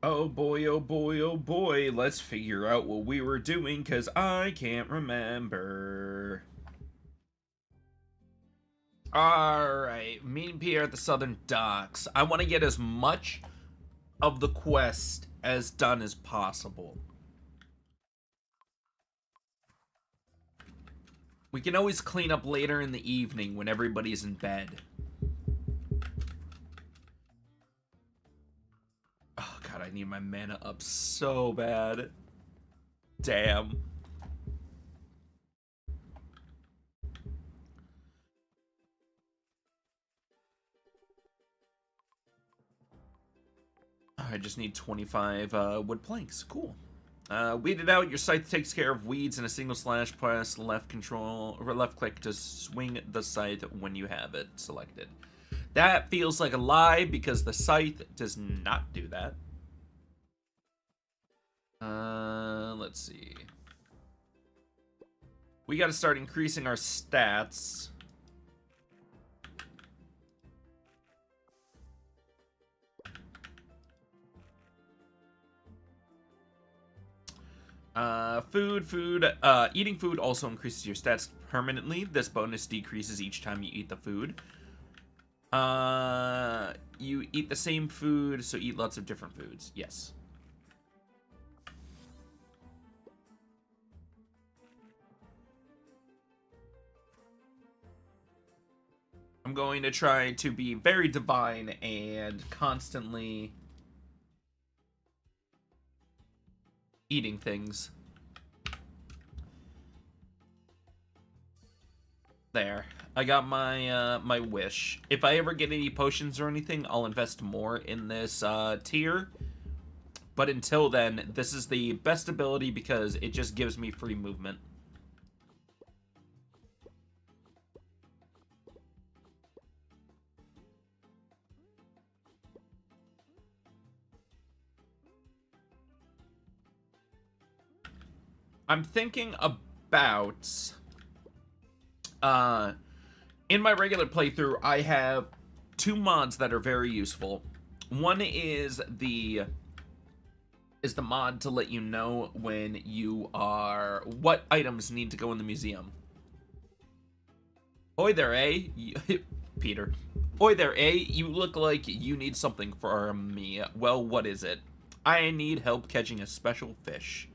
Oh boy, oh boy, oh boy, let's figure out what we were doing, cause I can't remember. Alright, me and Pierre at the Southern Docks. I want to get as much of the quest as done as possible. We can always clean up later in the evening when everybody's in bed. Oh god, I need my mana up so bad. Damn. I just need 25 wood planks. Cool. Weed it out. Your scythe takes care of weeds in a single slash. Press left control or left click to swing the scythe when you have it selected. That feels like a lie because the scythe does not do that. Let's see. We got to start increasing our stats. Eating food also increases your stats permanently. This bonus decreases each time you eat the food. You eat the same food, so eat lots of different foods. Yes. I'm going to try to be very divine and constantly eating things. There. I got my my wish. If I ever get any potions or anything, I'll invest more in this tier. But until then, this is the best ability because it just gives me free movement. I'm thinking about in my regular playthrough I have two mods that are very useful. One is the mod to let you know when you are what items need to go in the museum. Oi there, eh? Peter. Oi there, eh? You look like you need something from me. Well, what is it? I need help catching a special fish.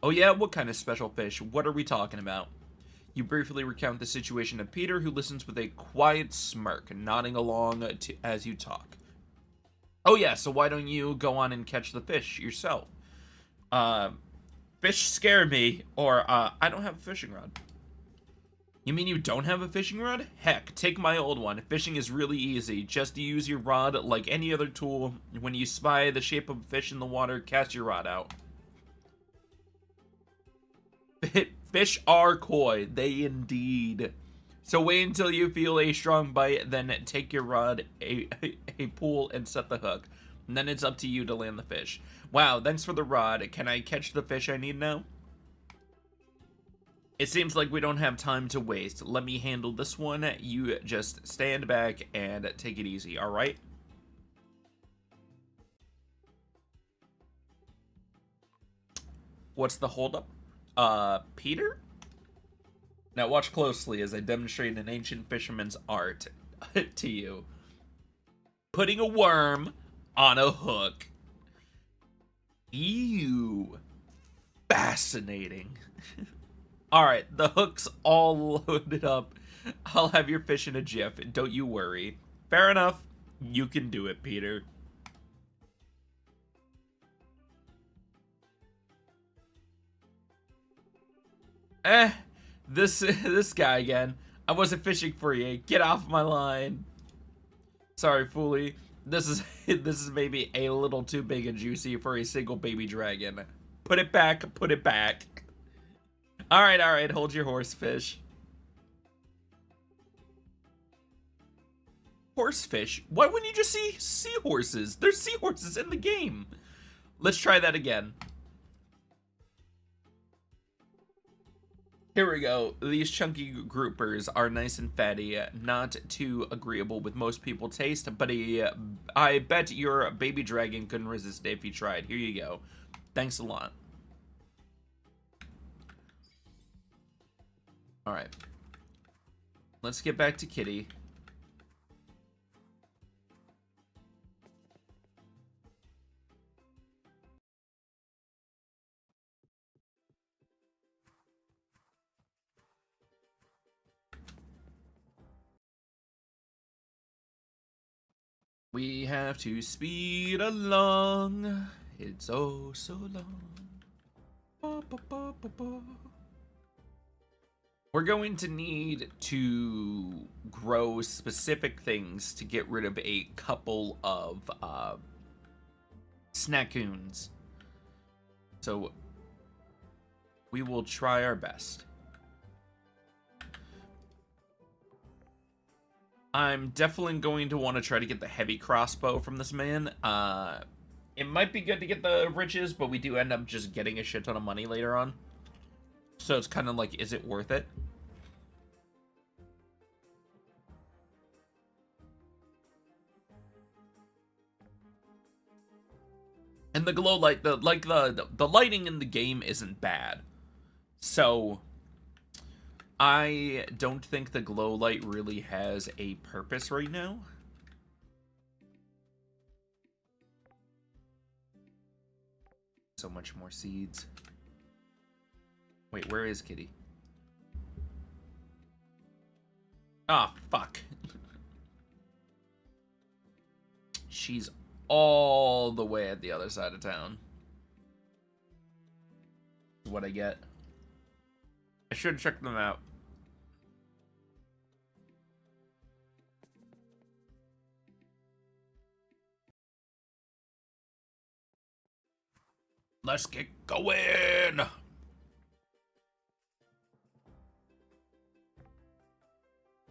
Oh yeah, what kind of special fish? What are we talking about? You briefly recount the situation to Peter, who listens with a quiet smirk, nodding along as you talk. Oh yeah, so why don't you go on and catch the fish yourself? Fish scare me, or I don't have a fishing rod. You mean you don't have a fishing rod? Heck, take my old one. Fishing is really easy. Just use your rod like any other tool. When you spy the shape of a fish in the water, cast your rod out. Fish are coy, they indeed. So wait until you feel a strong bite, then take your rod, a pool, and set the hook. And then it's up to you to land the fish. Wow, thanks for the rod. Can I catch the fish I need now? It seems like we don't have time to waste. Let me handle this one. You just stand back and take it easy, alright? What's the holdup? Peter? Now watch closely as I demonstrate an ancient fisherman's art to you. Putting a worm on a hook. Ew. Fascinating. Alright, the hook's all loaded up. I'll have your fish in a jiff, don't you worry. Fair enough. You can do it, Peter. This guy again. I wasn't fishing for you. Get off my line. Sorry, Fooly. This is this is maybe a little too big and juicy for a single baby dragon. Put it back. Put it back. All right. Hold your horse, fish. Horsefish? Why wouldn't you just see seahorses? There's seahorses in the game. Let's try that again. Here we go. These chunky groupers are nice and fatty, not too agreeable with most people's taste, but I bet your baby dragon couldn't resist it if you tried. Here you go. Thanks a lot. Alright. Let's get back to Kitty. We have to speed along. It's oh so long. Ba, ba, ba, ba, ba. We're going to need to grow specific things to get rid of a couple of snackoons. So we will try our best. I'm definitely going to want to try to get the heavy crossbow from this man. It might be good to get the riches, but we do end up just getting a shit ton of money later on. So it's kind of like, is it worth it? And the glow light, the lighting in the game isn't bad. So I don't think the glow light really has a purpose right now. So much more seeds. Wait, where is Kitty? Ah, fuck. She's all the way at the other side of town. That's what I get. I should check them out. Let's get going!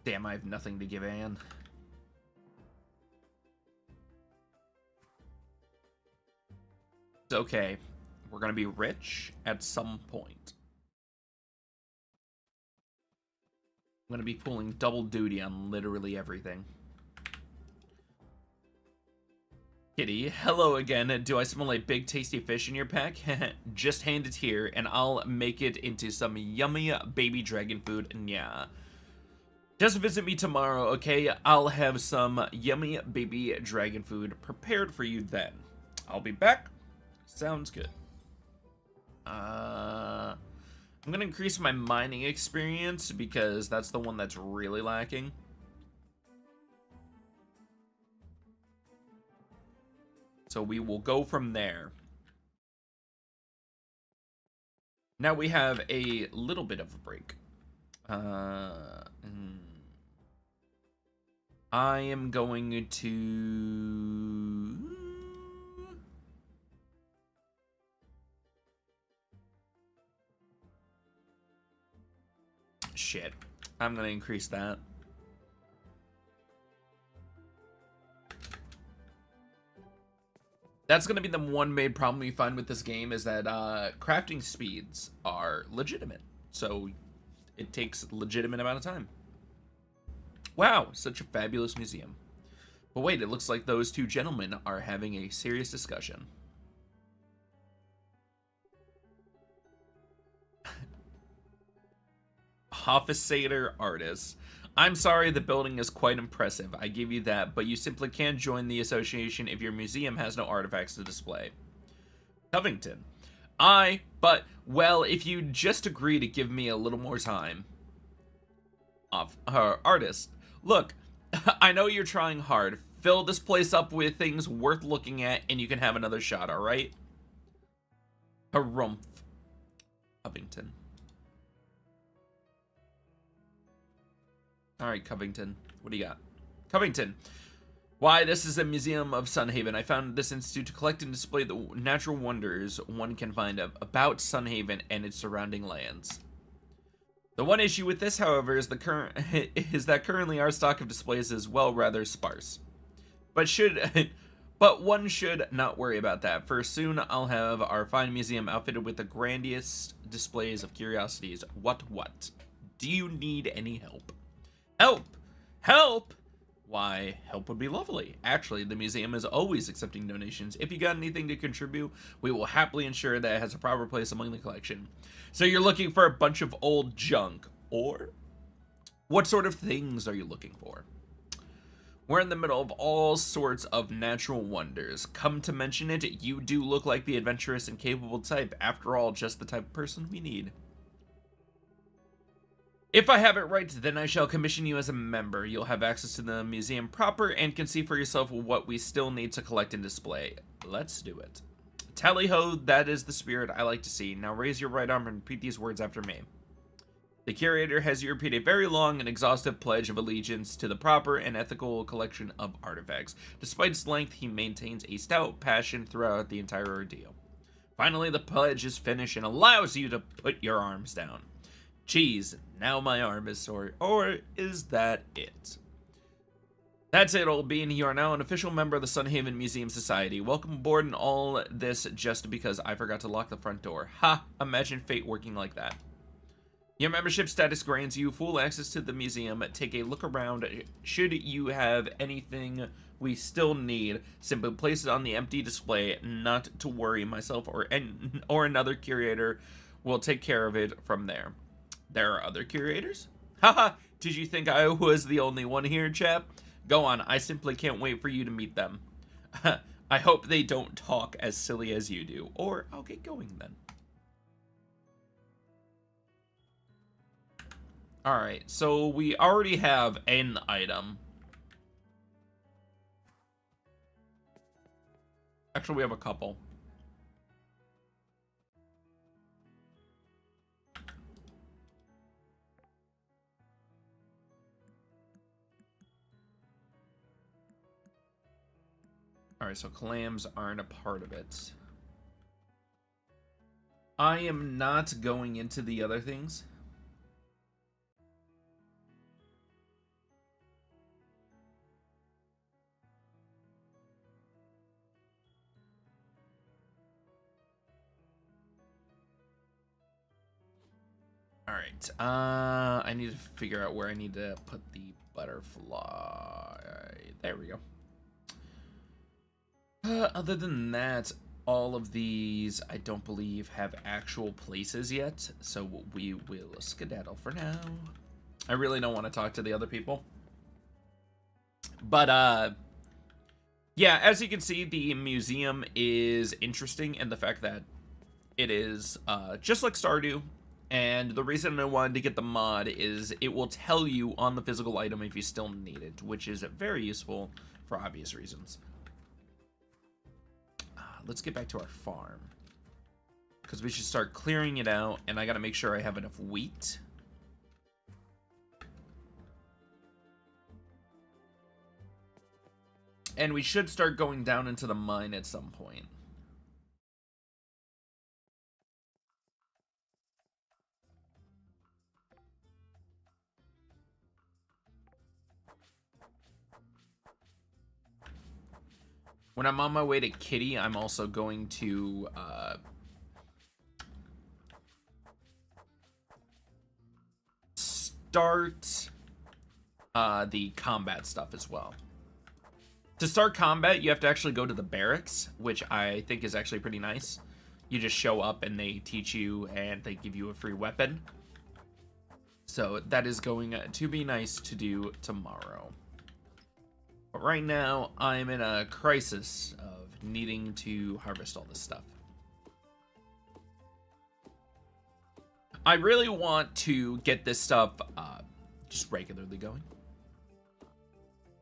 Damn, I have nothing to give Anne. It's okay. We're gonna be rich at some point. I'm gonna be pulling double duty on literally everything. Kitty, hello again. Do I smell a big tasty fish in your pack? Just hand it here and I'll make it into some yummy baby dragon food. Yeah. Just visit me tomorrow, okay? I'll have some yummy baby dragon food prepared for you then. I'll be back. Sounds good. I'm gonna increase my mining experience because that's the one that's really lacking. So we will go from there. Now we have a little bit of a break. I am going to... Shit. I'm gonna increase that. That's gonna be the one main problem we find with this game is that crafting speeds are legitimate. So it takes a legitimate amount of time. Wow, such a fabulous museum. But wait, it looks like those two gentlemen are having a serious discussion. Hoffasader artist. I'm sorry, the building is quite impressive. I give you that, but you simply can't join the association if your museum has no artifacts to display. Covington. But, well, if you just agree to give me a little more time. Artist. Look, I know you're trying hard. Fill this place up with things worth looking at, and you can have another shot, alright? Harumph. Covington. Alright, Covington. What do you got? Covington. Why, this is a museum of Sunhaven. I founded this institute to collect and display the natural wonders one can find about Sunhaven and its surrounding lands. The one issue with this, however, is that currently our stock of displays is, well, rather sparse. But But one should not worry about that, for soon I'll have our fine museum outfitted with the grandiest displays of curiosities. What? Do you need any help? Help! Help! Why, help would be lovely. Actually, the museum is always accepting donations. If you got anything to contribute, we will happily ensure that it has a proper place among the collection. So you're looking for a bunch of old junk, or what sort of things are you looking for? We're in the middle of all sorts of natural wonders. Come to mention it, you do look like the adventurous and capable type. After all, just the type of person we need. If I have it right, then I shall commission you as a member. You'll have access to the museum proper and can see for yourself what we still need to collect and display. Let's do it. Tally-ho, that is the spirit I like to see. Now raise your right arm and repeat these words after me. The curator has you repeat a very long and exhaustive pledge of allegiance to the proper and ethical collection of artifacts. Despite its length, he maintains a stout passion throughout the entire ordeal. Finally, the pledge is finished and allows you to put your arms down. Geez, now my arm is sore. Or is that it? That's it, old bean. You are now an official member of the Sunhaven Museum Society. Welcome aboard, and all this just because I forgot to lock the front door. Ha! Imagine fate working like that. Your membership status grants you full access to the museum. Take a look around. Should you have anything we still need, simply place it on the empty display. Not to worry, myself or another curator will take care of it from there. There are other curators? Haha, did you think I was the only one here, chap? Go on, I simply can't wait for you to meet them. I hope they don't talk as silly as you do, or I'll get going then. Alright, so we already have an item. Actually, we have a couple. Alright, so clams aren't a part of it. I am not going into the other things. Alright, I need to figure out where I need to put the butterfly. There we go. Other than that, all of these, I don't believe, have actual places yet, so we will skedaddle for now. I really don't want to talk to the other people. But, yeah, as you can see, the museum is interesting in the fact that it is, just like Stardew, and the reason I wanted to get the mod is it will tell you on the physical item if you still need it, which is very useful for obvious reasons. Let's get back to our farm, because we should start clearing it out, and I gotta make sure I have enough wheat. And we should start going down into the mine at some point. When I'm on my way to Kitty, I'm also going to start the combat stuff as well. To start combat, you have to actually go to the barracks, which I think is actually pretty nice. You just show up and they teach you and they give you a free weapon. So that is going to be nice to do tomorrow. But right now, I'm in a crisis of needing to harvest all this stuff. I really want to get this stuff just regularly going.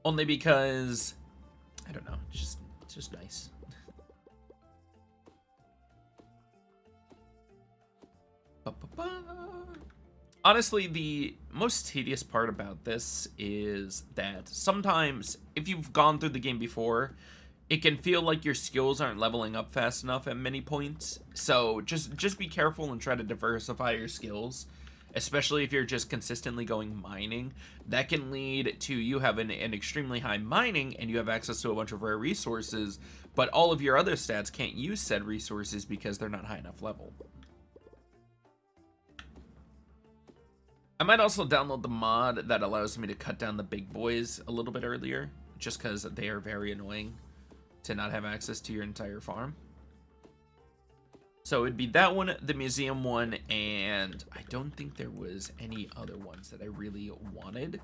Only because, I don't know, it's just nice. Honestly, the most tedious part about this is that sometimes, if you've gone through the game before, it can feel like your skills aren't leveling up fast enough at many points. So just be careful and try to diversify your skills especially if you're just consistently going mining. That can lead to you having an extremely high mining and you have access to a bunch of rare resources, but all of your other stats can't use said resources because they're not high enough level. I might also download the mod that allows me to cut down the big boys a little bit earlier, just because they are very annoying to not have access to your entire farm. So it'd be that one, the museum one, and I don't think there was any other ones that I really wanted.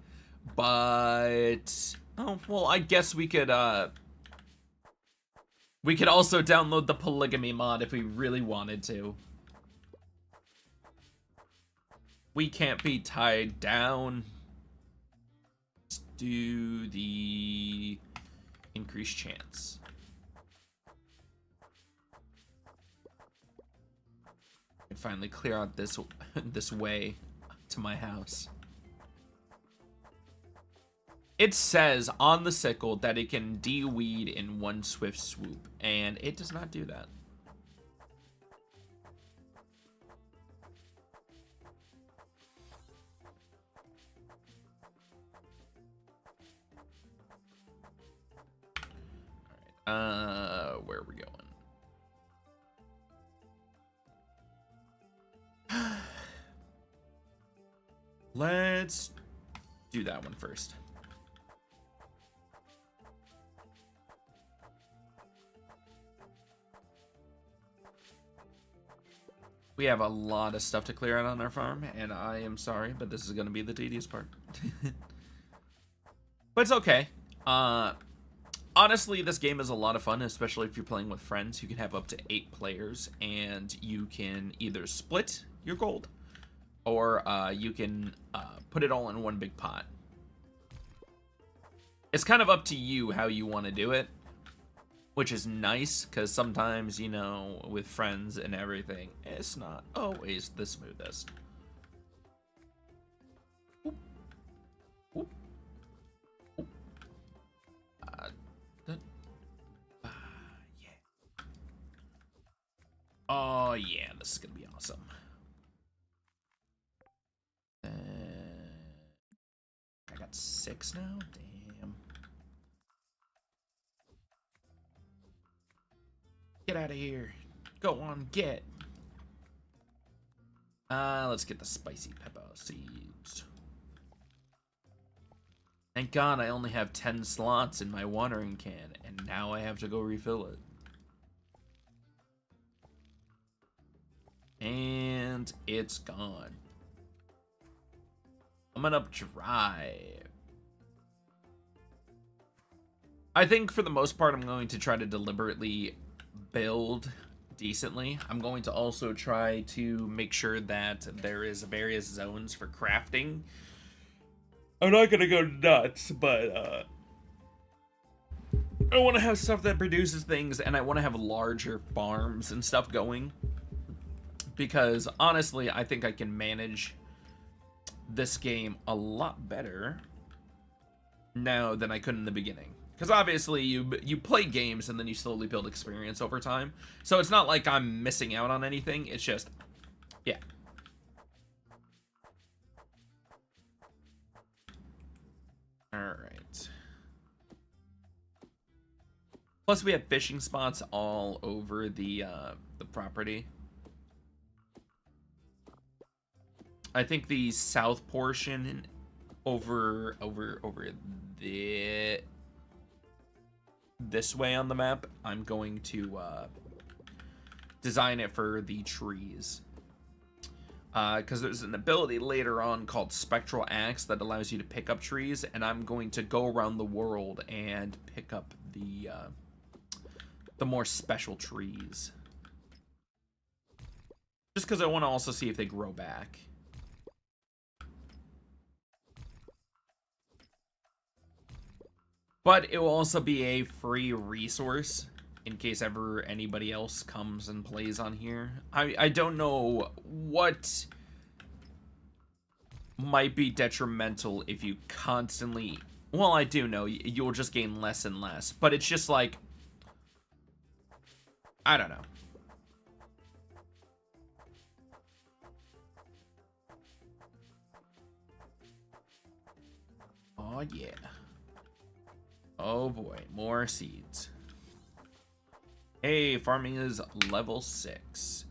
But, oh, well, I guess we could also download the polygamy mod if we really wanted to. We can't be tied down. Let's do the increased chance. And finally clear out this way to my house. It says on the sickle that it can de-weed in one swift swoop, and it does not do that. Where are we going? Let's do that one first. We have a lot of stuff to clear out on our farm, and I am sorry, but this is going to be the tedious part. But it's okay. Honestly, this game is a lot of fun, especially if you're playing with friends. You can have up to 8 players, and you can either split your gold, or you can put it all in one big pot. It's kind of up to you how you want to do it, which is nice, because sometimes, you know, with friends and everything, it's not always the smoothest. Oop. Oop. Oop. Yeah. Oh, yeah, this is going to be awesome. I got 6 now? Damn. Get out of here. Go on, get. Let's get the spicy pepper seeds. Thank God I only have 10 slots in my watering can, and now I have to go refill it. And it's gone. Coming up dry. I think for the most part, I'm going to try to deliberately build decently. I'm going to also try to make sure that there is various zones for crafting. I'm not gonna go nuts, but I want to have stuff that produces things, and I want to have larger farms and stuff going, because honestly I think I can manage this game a lot better now than I could in the beginning. Because obviously you play games and then you slowly build experience over time. So it's not like I'm missing out on anything. It's just, yeah. Alright. Plus we have fishing spots all over the property. I think the south portion over this way on the map, I'm going to design it for the trees, because there's an ability later on called Spectral Axe that allows you to pick up trees, and I'm going to go around the world and pick up the more special trees, just because I want to also see if they grow back. But it will also be a free resource in case ever anybody else comes and plays on here. I don't know what might be detrimental if you constantly... Well, I do know. You'll just gain less and less. But it's just like... I don't know. Oh, yeah. Oh, boy. More seeds. Hey, farming is level 6.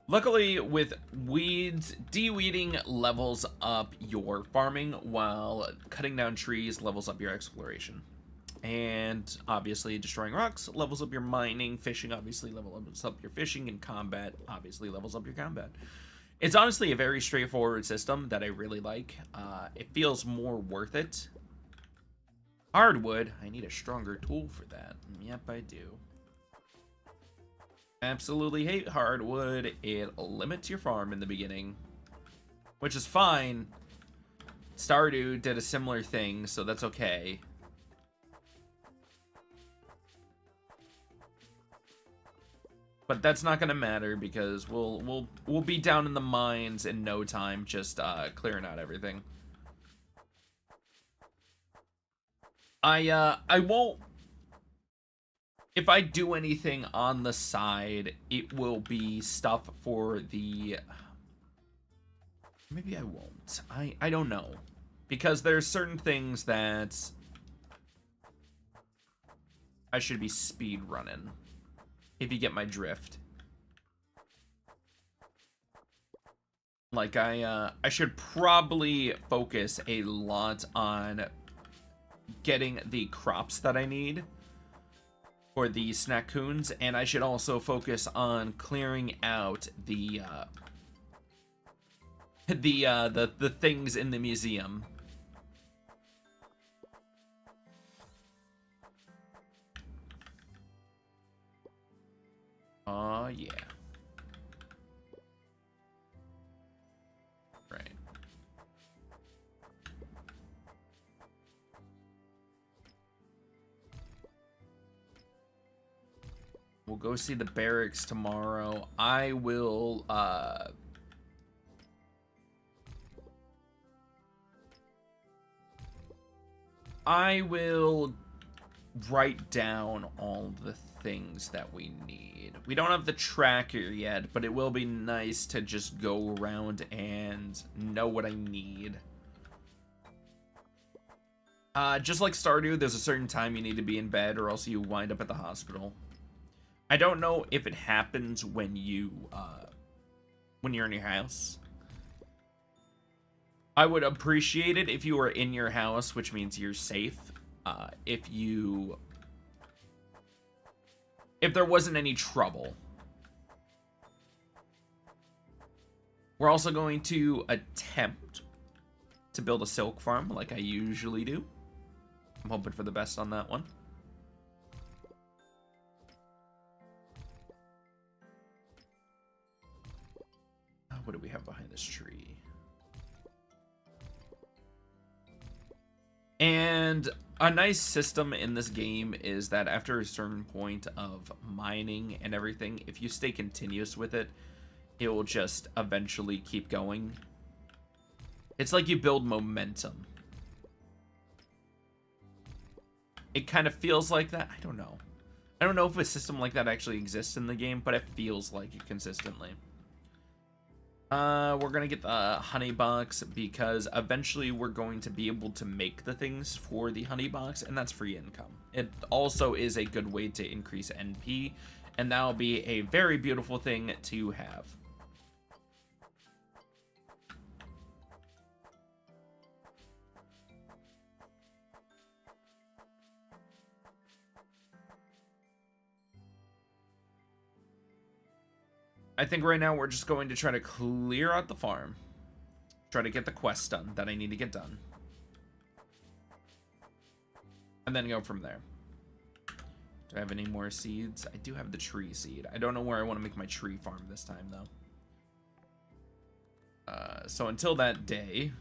Luckily, with weeds, de-weeding levels up your farming, while cutting down trees levels up your exploration. And obviously, destroying rocks levels up your mining. Fishing obviously levels up your fishing, and combat obviously levels up your combat. It's honestly a very straightforward system that I really like. It feels more worth it. Hardwood, I need a stronger tool for that. Yep, I do. Absolutely hate hardwood. It limits your farm in the beginning, which is fine. Stardew did a similar thing, so that's okay. But that's not gonna matter because we'll be down in the mines in no time, just clearing out everything. I won't. If I do anything on the side, it will be stuff for the... Maybe I won't. I don't know. Because there's certain things that I should be speed running. If you get my drift. Like, I should probably focus a lot on getting the crops that I need for the snackoons, and I should also focus on clearing out the things in the museum. Oh yeah. Right. We'll go see the barracks tomorrow. I will write down all the things that we need. We don't have the tracker yet, but it will be nice to just go around and know what I need. Just like Stardew, there's a certain time you need to be in bed or else you wind up at the hospital. I don't know if it happens when you're in your house. I would appreciate it if you were in your house, which means you're safe. If there wasn't any trouble. We're also going to attempt to build a silk farm like I usually do. I'm hoping for the best on that one. What do we have behind this tree? And a nice system in this game is that after a certain point of mining and everything, if you stay continuous with it, it will just eventually keep going. It's like you build momentum. It kind of feels like that. I don't know. I don't know if a system like that actually exists in the game, but it feels like it consistently. We're gonna get the honey box because eventually we're going to be able to make the things for the honey box, and that's free income. It also is a good way to increase NP, and that'll be a very beautiful thing to have. I think right now we're just going to try to clear out the farm. Try to get the quest done that I need to get done. And then go from there. Do I have any more seeds? I do have the tree seed. I don't know where I want to make my tree farm this time, though. So until that day...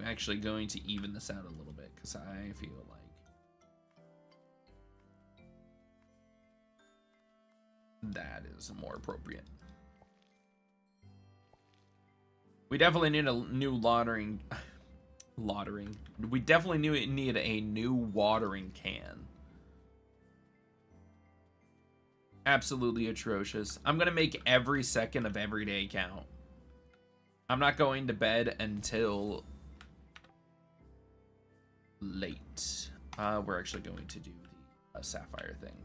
I'm actually going to even this out a little bit because I feel like that is more appropriate. We definitely need a new watering. We definitely need a new watering can. Absolutely atrocious. I'm gonna make every second of every day count. I'm not going to bed until late. We're actually going to do the sapphire thing.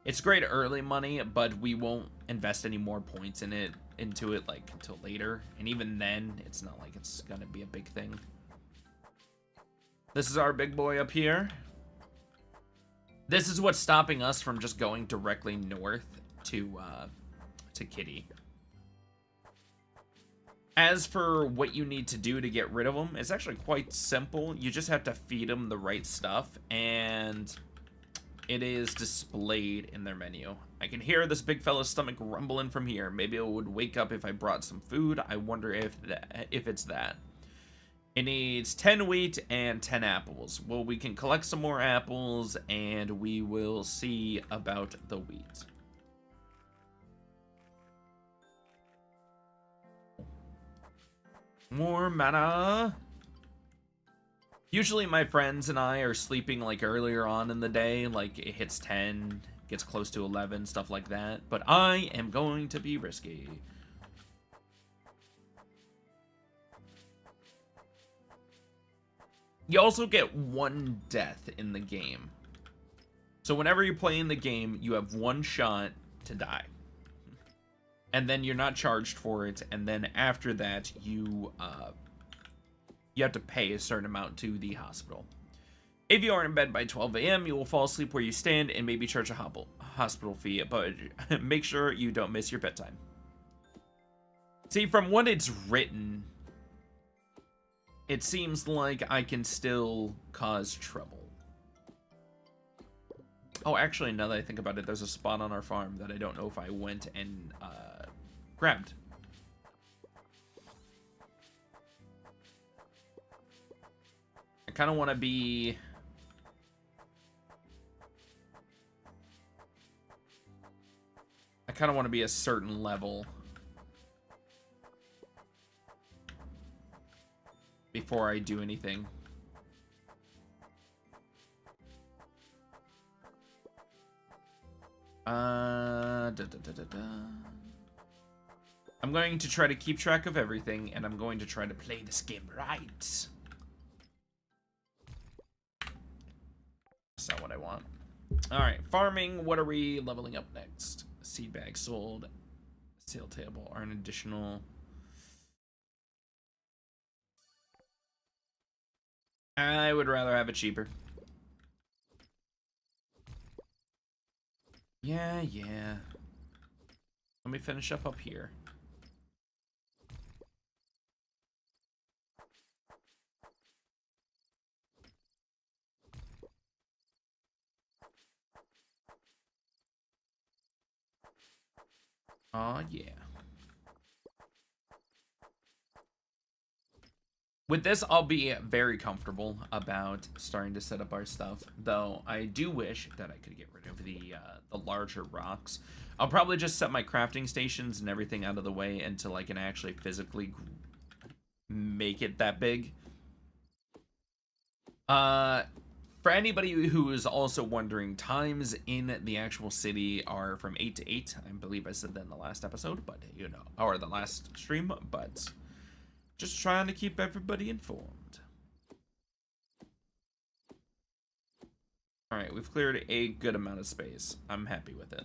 It's great early money, but we won't invest any more points into it like until later. And even then, it's not like it's gonna be a big thing. This is our big boy up here. This is what's stopping us from just going directly north to Kitty. As for what you need to do to get rid of them, it's actually quite simple. You just have to feed them the right stuff, and it is displayed in their menu. I can hear this big fella's stomach rumbling from here. Maybe it would wake up if I brought some food. I wonder if it's that. It needs 10 wheat and 10 apples. Well, we can collect some more apples, and we will see about the wheat. More mana. Usually my friends and I are sleeping like earlier on in the day, like it hits 10, gets close to 11, stuff like that. But I am going to be risky. You also get 1 death in the game. So whenever you're playing the game, you have 1 shot to die. And then you're not charged for it, and then after that, you have to pay a certain amount to the hospital. If you are in bed by 12 a.m., you will fall asleep where you stand and maybe charge a hospital fee, but make sure you don't miss your bedtime. See, from what it's written, it seems like I can still cause trouble. Oh, actually, now that I think about it, there's a spot on our farm that I don't know if I went and grabbed. I kind of want to be... I kind of want to be a certain level before I do anything. I'm going to try to keep track of everything, and I'm going to try to play this game right. That's not what I want. Alright, farming. What are we leveling up next? Seed bag sold. Sale table. Earn additional. I would rather have it cheaper. Yeah. Let me finish up here. Oh, yeah. With this, I'll be very comfortable about starting to set up our stuff, though I do wish that I could get rid of the larger rocks. I'll probably just set my crafting stations and everything out of the way until I can actually physically make it that big. For anybody who is also wondering, times in the actual city are from 8 to 8. I believe I said that in the last episode, but you know, or the last stream, but just trying to keep everybody informed. All right, we've cleared a good amount of space. I'm happy with it.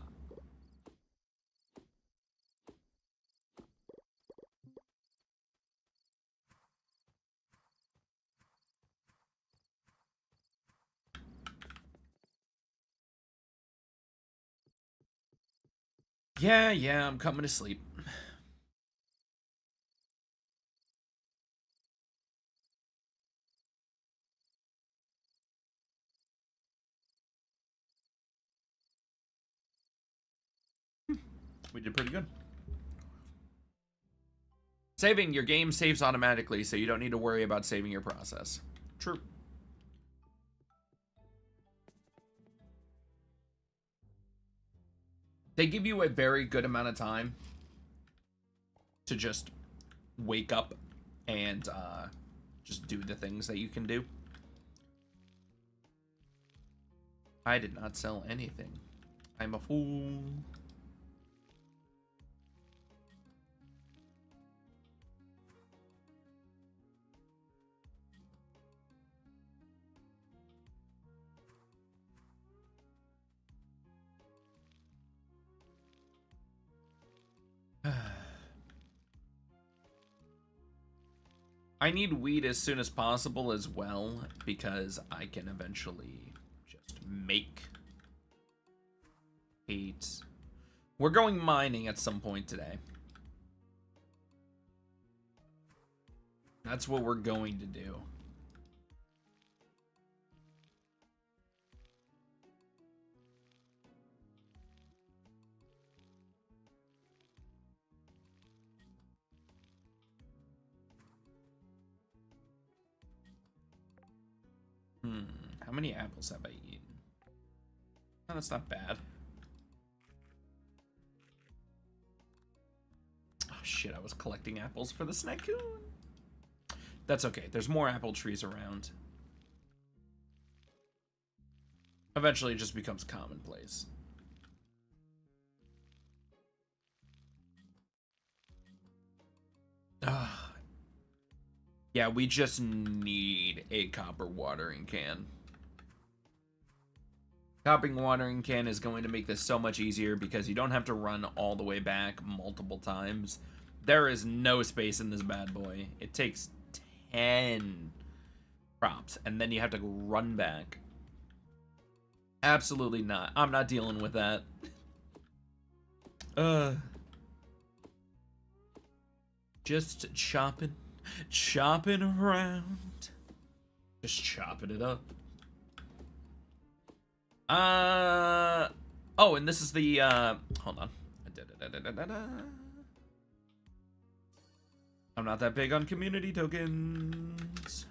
Yeah, I'm coming to sleep. We did pretty good. Saving your game saves automatically, so you don't need to worry about saving your process. True. They give you a very good amount of time to just wake up and just do the things that you can do. I did not sell anything. I'm a fool. I need weed as soon as possible as well, because I can eventually just make 8. We're going mining at some point today. That's what we're going to do. How many apples have I eaten? Oh, that's not bad. Oh shit, I was collecting apples for the Snakoon. That's okay, there's more apple trees around. Eventually it just becomes commonplace. Yeah, we just need a copper watering can. Copping watering can is going to make this so much easier because you don't have to run all the way back multiple times. There is no space in this bad boy. It takes 10 crops, and then you have to run back. Absolutely not. I'm not dealing with that. Just chopping around. Just chopping it up. Oh, and this is the, hold on. I'm not that big on community tokens.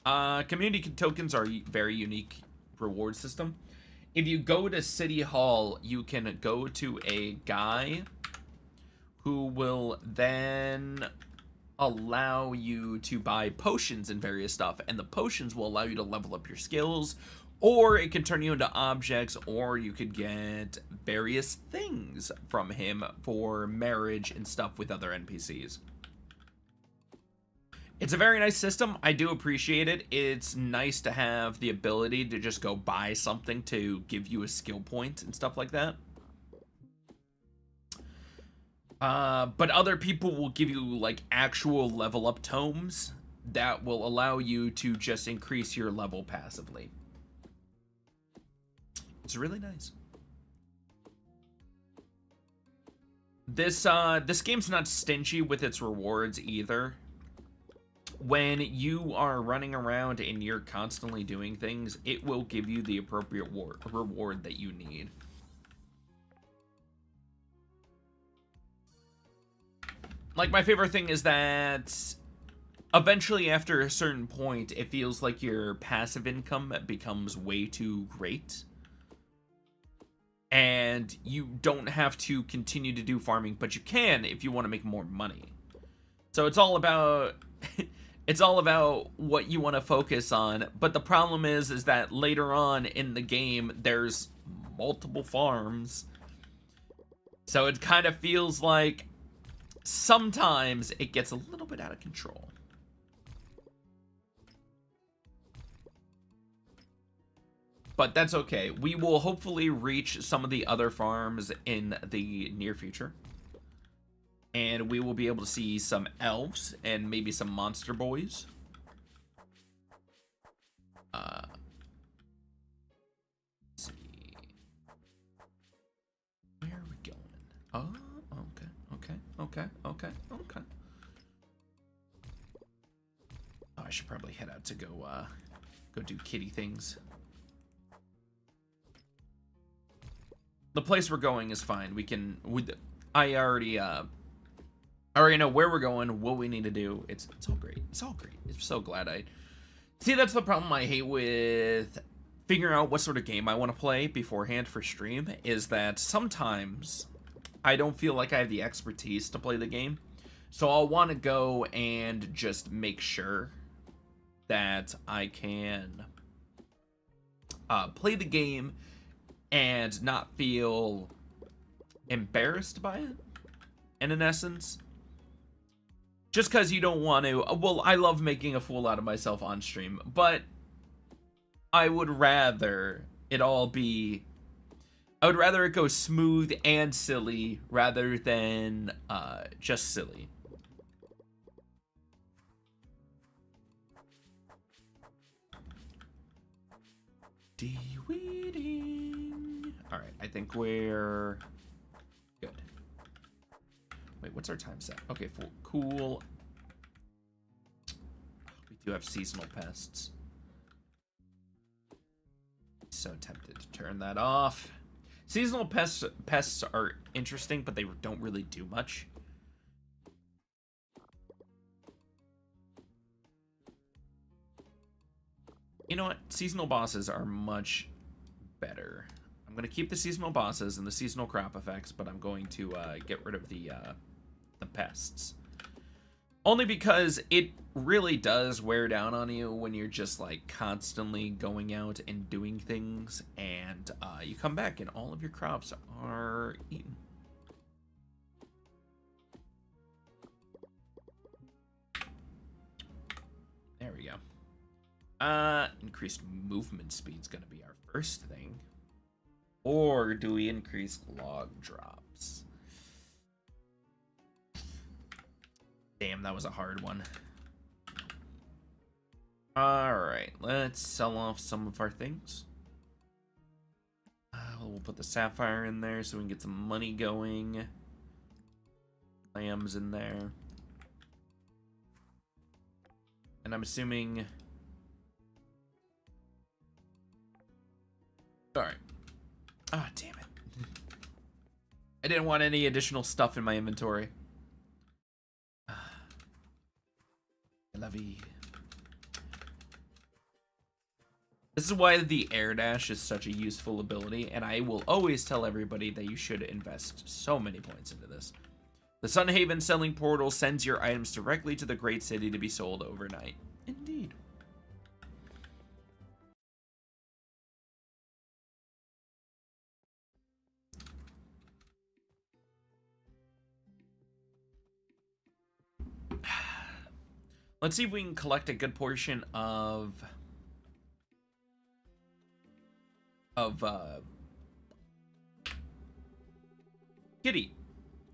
Community tokens are very unique reward system. If you go to City Hall, you can go to a guy who will then allow you to buy potions and various stuff, and the potions will allow you to level up your skills, or it can turn you into objects, or you could get various things from him for marriage and stuff with other NPCs. It's a very nice system. I do appreciate it. It's nice to have the ability to just go buy something to give you a skill point and stuff like that. But other people will give you like actual level up tomes that will allow you to just increase your level passively. It's really nice. This game's not stingy with its rewards either. When you are running around and you're constantly doing things, it will give you the appropriate reward that you need. Like, my favorite thing is that eventually, after a certain point, it feels like your passive income becomes way too great. And you don't have to continue to do farming, but you can if you want to make more money. So it's all about it's all about what you want to focus on. But the problem is that later on in the game, there's multiple farms. So it kind of feels like sometimes it gets a little bit out of control. But that's okay. We will hopefully reach some of the other farms in the near future. And we will be able to see some elves and maybe some monster boys. Let's see. Where are we going? Oh, okay. Oh, I should probably head out to go do kitty things. The place we're going is fine. I already I already know where we're going, what we need to do. It's all great. It's all great. I'm so glad I... See, that's the problem I hate with figuring out what sort of game I want to play beforehand for stream, is that sometimes I don't feel like I have the expertise to play the game. So I'll want to go and just make sure that I can play the game and not feel embarrassed by it, and in essence. Just because you don't want to... Well, I love making a fool out of myself on stream, but I would rather it all be... I would rather it go smooth and silly rather than just silly. De-weeding. Alright, I think we're good. Wait, what's our time set? Okay, cool. We do have seasonal pests. So tempted to turn that off. Seasonal pests are interesting, but they don't really do much. You know what? Seasonal bosses are much better. I'm going to keep the seasonal bosses and the seasonal crop effects, but I'm going to get rid of the pests. Only because it really does wear down on you when you're just like constantly going out and doing things, and you come back and all of your crops are eaten. There we go. Increased movement speed's gonna be our first thing. Or do we increase log drops? Damn, that was a hard one. Alright, let's sell off some of our things. We'll put the sapphire in there so we can get some money going. Lambs in there. And I'm assuming... Alright. Ah, damn it. I didn't want any additional stuff in my inventory. I love you. This is why the air dash is such a useful ability, and I will always tell everybody that you should invest so many points into this. The Sunhaven selling portal sends your items directly to the Great City to be sold overnight. Indeed. Let's see if we can collect a good portion of Kitty.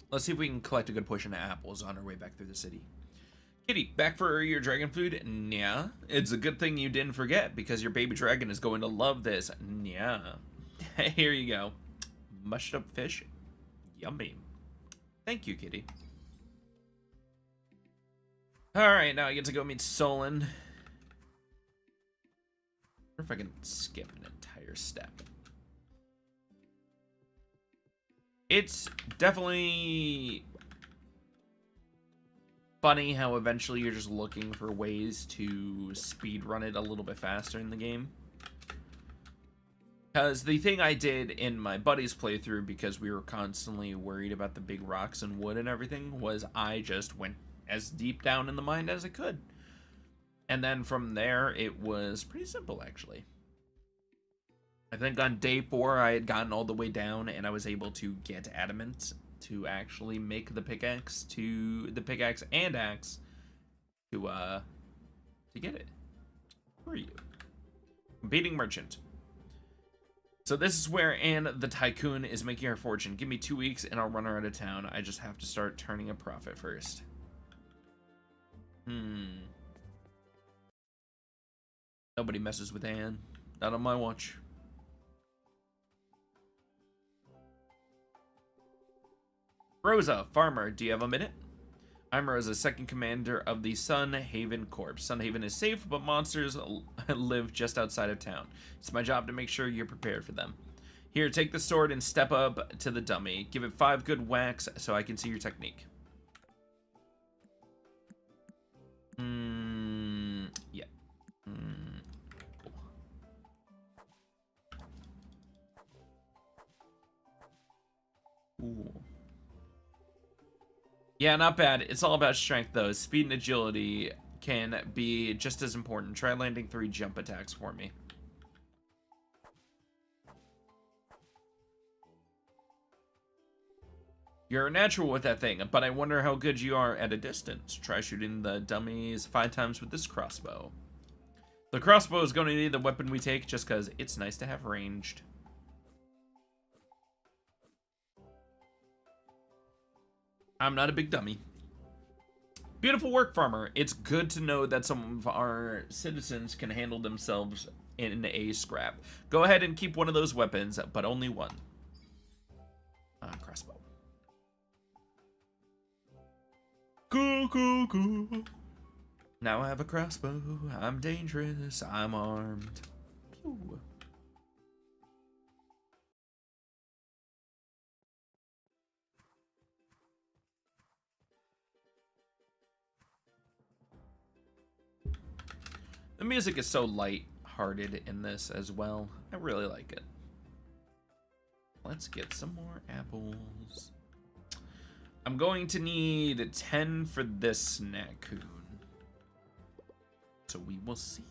Let's see if we can collect a good portion of apples on our way back through the city. Kitty, back for your dragon food? Yeah. It's a good thing you didn't forget, because your baby dragon is going to love this. Yeah. Here you go. Mushed up fish. Yummy. Thank you, Kitty. Alright, now I get to go meet Solon. I wonder if I can skip an entire step. It's definitely funny how eventually you're just looking for ways to speedrun it a little bit faster in the game. Because the thing I did in my buddy's playthrough, because we were constantly worried about the big rocks and wood and everything, was I just went as deep down in the mine as I could. And then from there, it was pretty simple, actually. I think on day 4, I had gotten all the way down, and I was able to get adamant to actually make the pickaxe and axe to get it. Who are you? Competing merchant. So this is where Anne the Tycoon is making her fortune. Give me 2 weeks, and I'll run her out of town. I just have to start turning a profit first. Nobody messes with Anne. Not on my watch. Rosa, farmer, do you have a minute? I'm Rosa, second commander of the Sunhaven Corps. Sunhaven is safe, but monsters live just outside of town. It's my job to make sure you're prepared for them. Here, take the sword and step up to the dummy. Give it 5 good whacks so I can see your technique. Yeah. Cool. Ooh. Yeah, not bad. It's all about strength, though. Speed and agility can be just as important. Try landing 3 jump attacks for me. You're a natural with that thing, but I wonder how good you are at a distance. Try shooting the dummies 5 times with this crossbow. The crossbow is going to be the weapon we take just because it's nice to have ranged. I'm not a big dummy. Beautiful work, farmer. It's good to know that some of our citizens can handle themselves in a scrap. Go ahead and keep one of those weapons, but only one. Crossbow. Cool, cool, cool. Now I have a crossbow. I'm dangerous. I'm armed. Pew. The music is so light-hearted in this as well. I really like it. Let's get some more apples. I'm going to need 10 for this Snackoon. So we will see.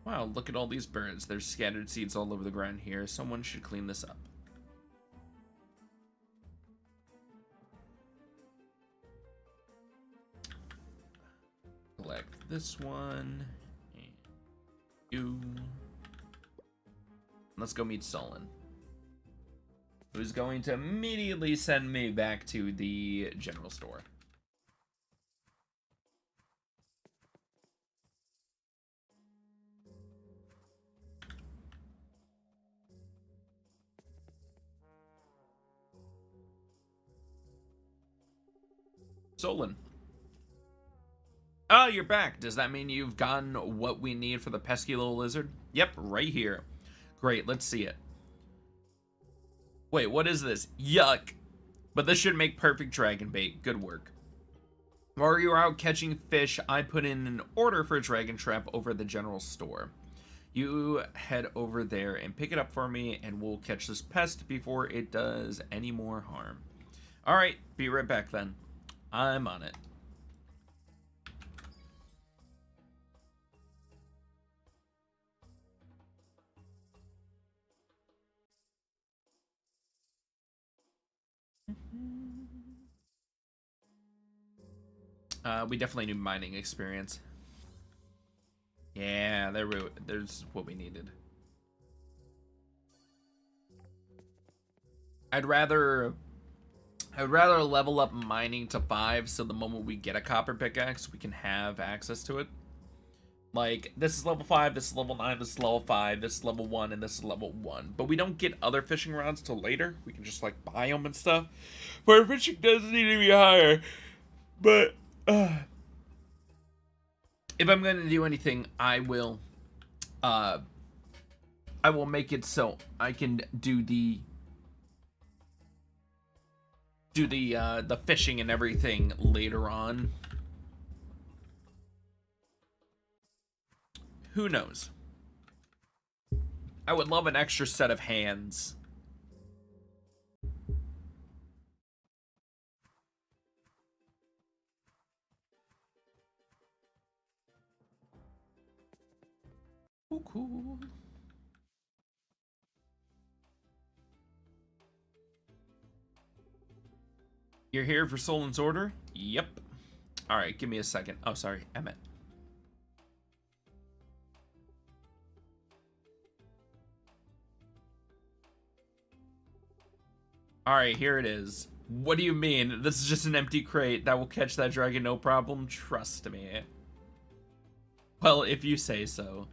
Wow, look at all these birds. There's scattered seeds all over the ground here. Someone should clean this up. Collect this one. And you. Let's go meet Solon, who's going to immediately send me back to the general store. Solon. Oh, you're back. Does that mean you've gotten what we need for the pesky little lizard? Yep, right here. Great, let's see it. Wait, what is this? Yuck. But this should make perfect dragon bait. Good work. While you're out catching fish, I put in an order for a dragon trap over at the general store. You head over there and pick it up for me, and we'll catch this pest before it does any more harm. Alright, be right back then. I'm on it. We definitely need mining experience. Yeah, there's what we needed. I'd rather level up mining to 5 so the moment we get a copper pickaxe, we can have access to it. Like, this is level 5, this is level 9, this is level 5, this is level 1, and this is level 1. But we don't get other fishing rods till later. We can just, like, buy them and stuff. But our fishing does need to be higher. But, if I'm going to do anything, I will make it so I can do the fishing and everything later on. Who knows? I would love an extra set of hands. Ooh, cool. You're here for Solon's order? Yep. Alright, give me a second. Oh, sorry, Emmett. Alright, here it is. What do you mean? This is just an empty crate that will catch that dragon no problem? Trust me. Well, if you say so.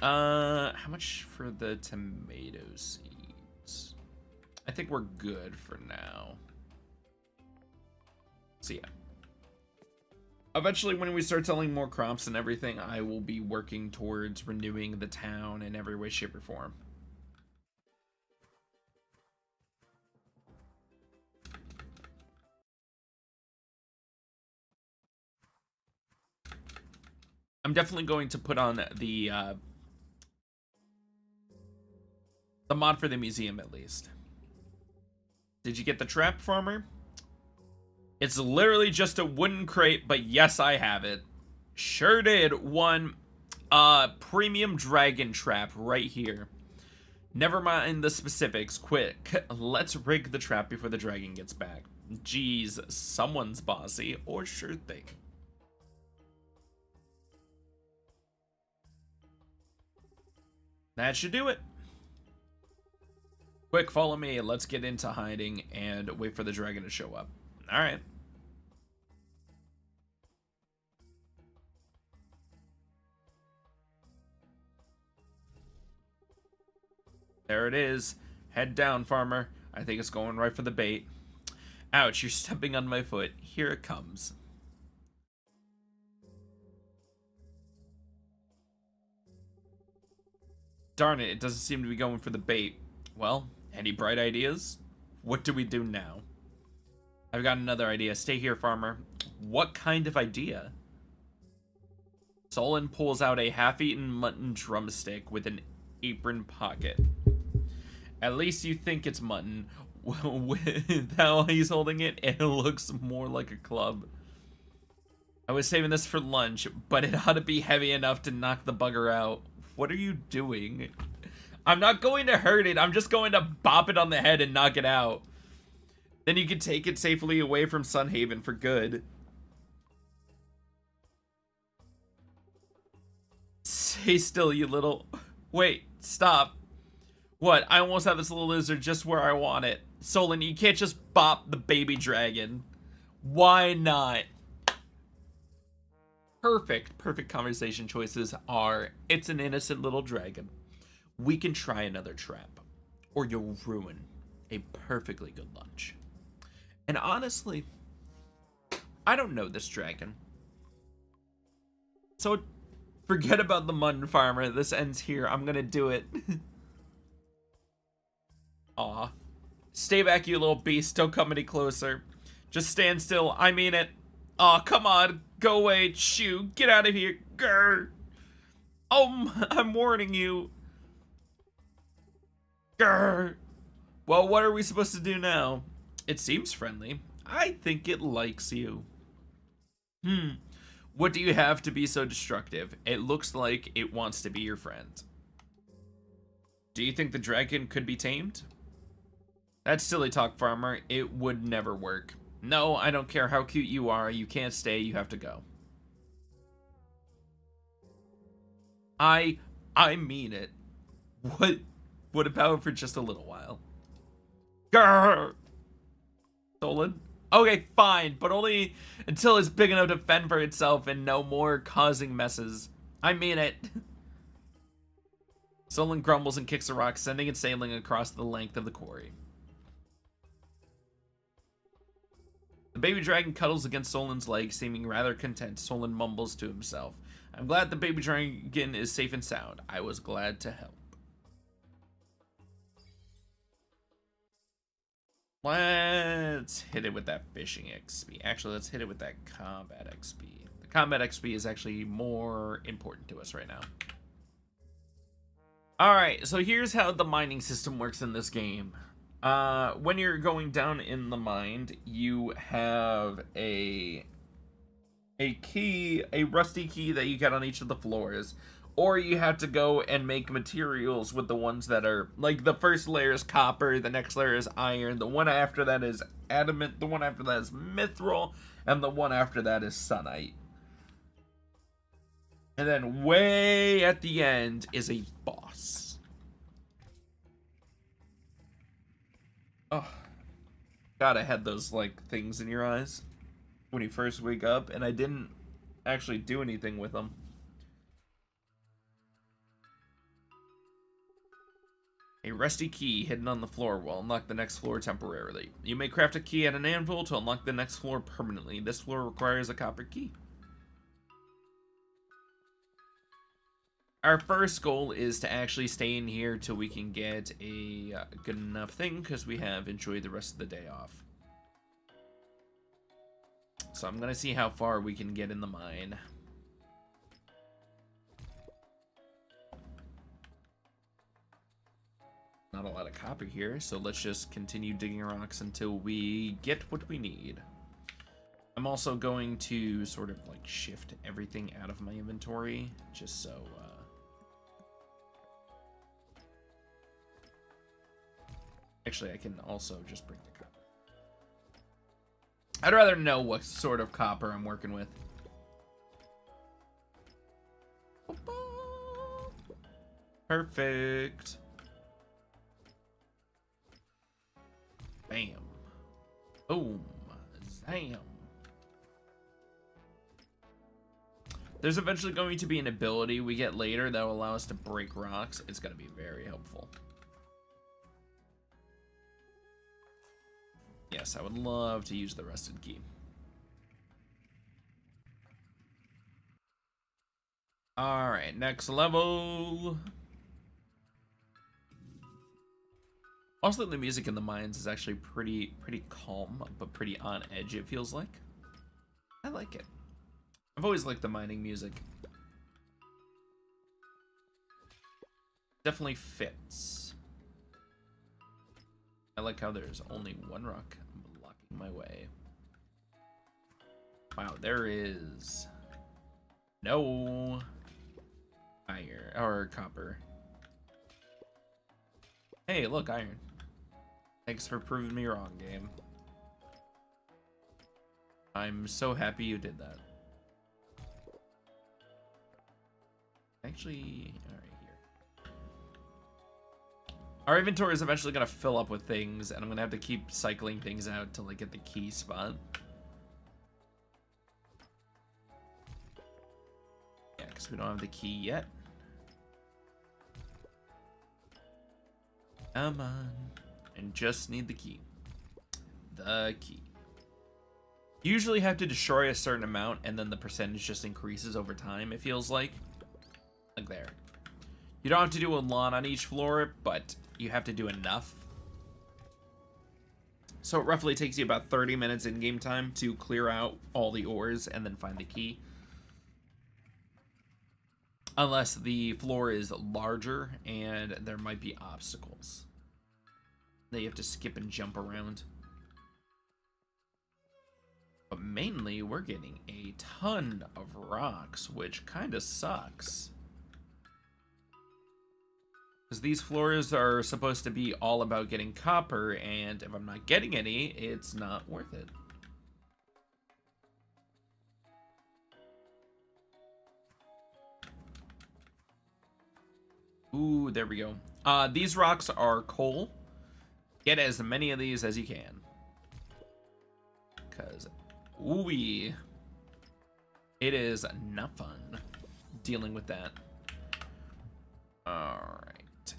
How much for the tomato seeds? I think we're good for now. So yeah. Eventually, when we start selling more crops and everything, I will be working towards renewing the town in every way, shape, or form. I'm definitely going to put on the mod for the museum at least. Did you get the trap, farmer? It's literally just a wooden crate, but yes, I have it. Sure did. One premium dragon trap right here. Never mind the specifics. Quick, let's rig the trap before the dragon gets back. Geez, someone's bossy, or sure thing. That should do it. Quick, follow me. Let's get into hiding and wait for the dragon to show up. All right. There it is. Head down, farmer. I think it's going right for the bait. Ouch, you're stepping on my foot. Here it comes. Darn it, it doesn't seem to be going for the bait. Well, any bright ideas? What do we do now? I've got another idea. Stay here, farmer. What kind of idea? Solon pulls out a half-eaten mutton drumstick with an apron pocket. At least you think it's mutton. With how he's holding it, it looks more like a club. I was saving this for lunch, but it ought to be heavy enough to knock the bugger out. What are you doing? I'm not going to hurt it. I'm just going to bop it on the head and knock it out. Then you can take it safely away from Sunhaven for good. Stay still, you little... Wait, stop. What? I almost have this little lizard just where I want it. Solon, you can't just bop the baby dragon. Why not? Perfect conversation choices are, it's an innocent little dragon. We can try another trap. Or you'll ruin a perfectly good lunch. And honestly, I don't know this dragon. So forget about the mutton farmer. This ends here. I'm gonna do it. Aw. Stay back, you little beast. Don't come any closer. Just stand still. I mean it. Aw, come on. Go away. Shoo. Get out of here. Grr. Oh, I'm warning you. Grr. Well, what are we supposed to do now? It seems friendly. I think it likes you. What do you have to be so destructive? It looks like it wants to be your friend. Do you think the dragon could be tamed? That's silly talk, farmer. It would never work. No, I don't care how cute you are. You can't stay. You have to go. I mean it. What about for just a little while? Grrr! Solon? Okay, fine, but only until it's big enough to fend for itself and no more causing messes. I mean it. Solon grumbles and kicks a rock, sending it sailing across the length of the quarry. The baby dragon cuddles against Solon's leg, seeming rather content. Solon mumbles to himself. I'm glad the baby dragon is safe and sound. I was glad to help. Let's hit it with that fishing XP. Actually, let's hit it with that combat XP. The combat XP is actually more important to us right now. Alright, so here's how the mining system works in this game. When you're going down in the mine, you have a key, a rusty key that you get on each of the floors. Or you have to go and make materials with the ones that are, like, the first layer is copper, the next layer is iron, the one after that is adamant, the one after that is mithril, and the one after that is sunite. And then way at the end is a boss. Oh, God, I had those, like, things in your eyes when you first wake up, and I didn't actually do anything with them. A rusty key hidden on the floor will unlock the next floor temporarily. You may craft a key at an anvil to unlock the next floor permanently. This floor requires a copper key. Our first goal is to actually stay in here till we can get a good enough thing, because we have enjoyed the rest of the day off. So I'm going to see how far we can get in the mine. Not a lot of copper here, so let's just continue digging rocks until we get what we need. I'm also going to sort of like shift everything out of my inventory, just so actually I can also just bring the copper. I'd rather know what sort of copper I'm working with. Perfect. Bam. Boom. Zam. There's eventually going to be an ability we get later that will allow us to break rocks. It's going to be very helpful. Yes, I would love to use the rusted key. Alright, next level. Also, the music in the mines is actually pretty calm, but pretty on edge, it feels like. I like it. I've always liked the mining music. Definitely fits. I like how there's only one rock blocking my way. Wow, there is no iron or copper. Hey, look, iron. Thanks for proving me wrong, game. I'm so happy you did that. Actually, alright, here. Our inventory is eventually gonna fill up with things, and I'm gonna have to keep cycling things out till I get the key spot. Yeah, because we don't have the key yet. Come on. And just need the key. The key. You usually have to destroy a certain amount, and then the percentage just increases over time, it feels like. Like there. You don't have to do a lot on each floor, but you have to do enough. So it roughly takes you about 30 minutes in game time to clear out all the ores and then find the key. Unless the floor is larger and there might be obstacles that you have to skip and jump around. But mainly, we're getting a ton of rocks, which kind of sucks. Because these floors are supposed to be all about getting copper, and if I'm not getting any, it's not worth it. Ooh, there we go. These rocks are coal. Get as many of these as you can. Because, ooh-wee, it is not fun dealing with that. Alright.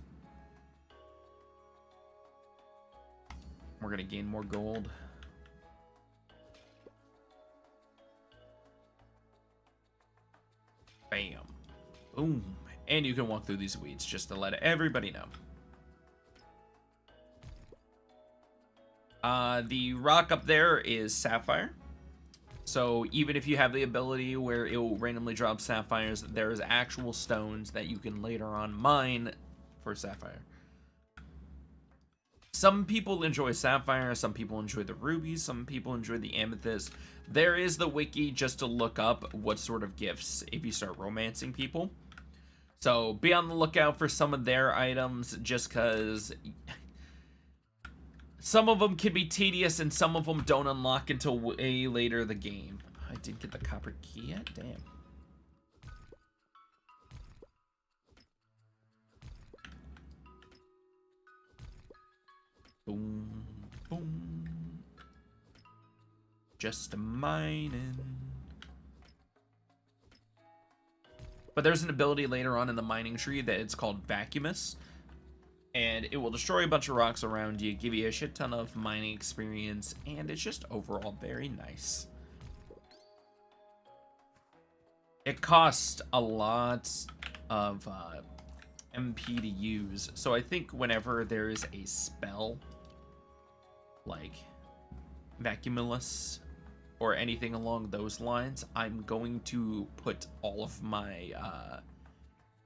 We're gonna gain more gold. Bam. Boom. And you can walk through these weeds just to let everybody know. The rock up there is sapphire. So even if you have the ability where it will randomly drop sapphires, there's actual stones that you can later on mine for sapphire. Some people enjoy sapphire, some people enjoy the rubies, some people enjoy the amethyst. There is the wiki just to look up what sort of gifts if you start romancing people. So be on the lookout for some of their items, just because some of them can be tedious and some of them don't unlock until way later in the game. I didn't get the copper key yet? Damn. Boom, boom. Just mining. But there's an ability later on in the mining tree that it's called Vacuumus. And it will destroy a bunch of rocks around you, give you a shit ton of mining experience, and it's just overall very nice. It costs a lot of MP to use, so I think whenever there is a spell like Vacuumulus or anything along those lines, I'm going to put all of my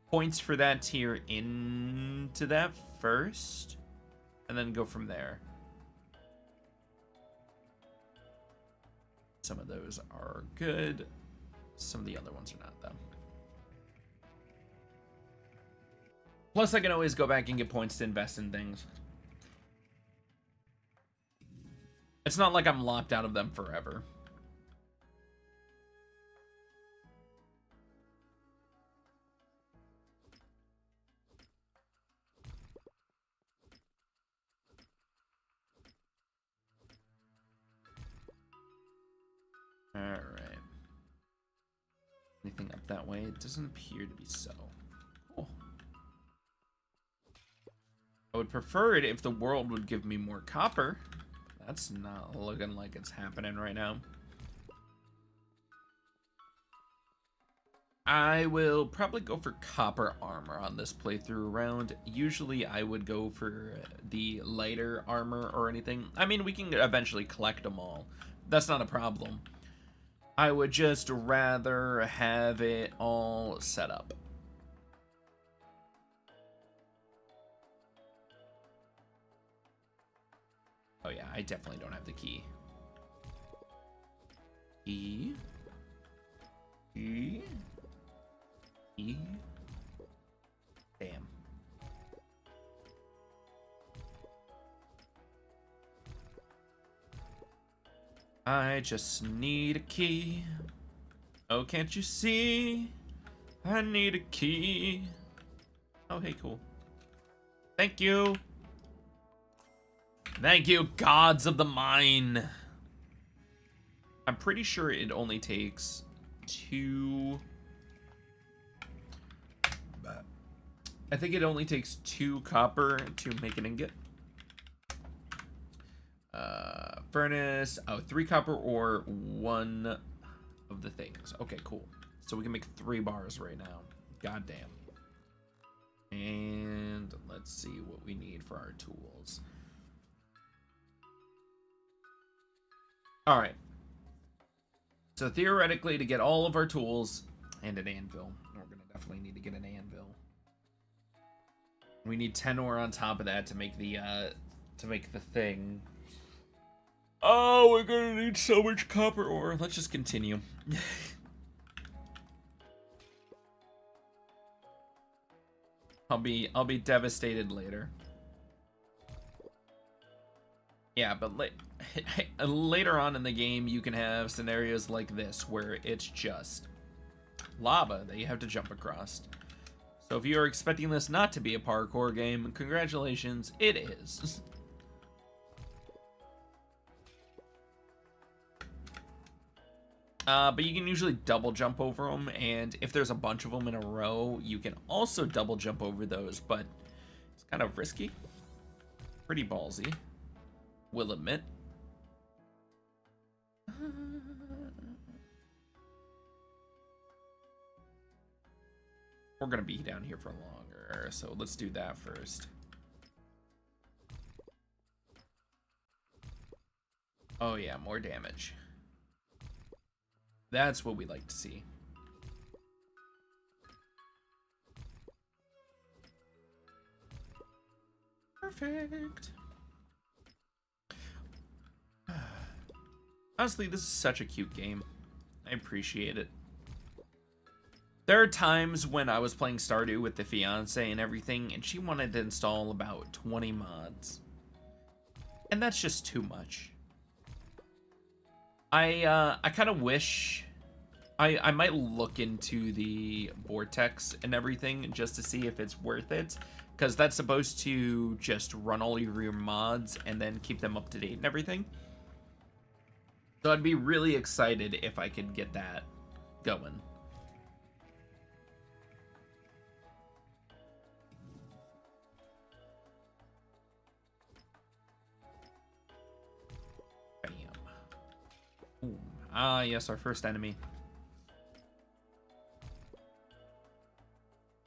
points for that tier into that first. and then go from there. Some of those are good. Some of the other ones are not, though. Plus, I can always go back and get points to invest in things. It's not like I'm locked out of them forever. Alright. Anything up that way? It doesn't appear to be so. Cool. I would prefer it if the world would give me more copper. That's not looking like it's happening right now. I will probably go for copper armor on this playthrough round. Usually I would go for the lighter armor or anything. I mean, we can eventually collect them all. That's not a problem. I would just rather have it all set up. Oh yeah, I definitely don't have the key. Key. Key. Key. Damn. I just need a key. Oh, can't you see? I need a key. Oh, hey, cool. Thank you. Thank you, gods of the mine. I'm pretty sure it only takes 2... I think it only takes 2 copper to make an ingot. Furnace. Oh, 3 copper or 1 of the things. Okay, cool. So we can make 3 bars right now. Goddamn. And let's see what we need for our tools. All right. So theoretically, to get all of our tools and an anvil, we're gonna definitely need to get an anvil. We need 10 ore on top of that to make the thing. Oh, we're gonna need so much copper ore. Let's just continue. I'll be devastated later. Yeah, but later on in the game, you can have scenarios like this where it's just lava that you have to jump across. So if you are expecting this not to be a parkour game, congratulations, it is. But you can usually double jump over them, and if there's a bunch of them in a row, you can also double jump over those, but it's kind of risky. Pretty ballsy, will admit. We're gonna be down here for longer, so let's do that first. Oh yeah, more damage. That's what we like to see. Perfect. Honestly, this is such a cute game. I appreciate it. There are times when I was playing Stardew with the fiance and everything, and she wanted to install about 20 mods. And that's just too much. I kind of wish I might look into the Vortex and everything just to see if it's worth it, because that's supposed to just run all of your mods and then keep them up to date and everything. So I'd be really excited if I could get that going. Bam. Ooh. Ah, yes, our first enemy.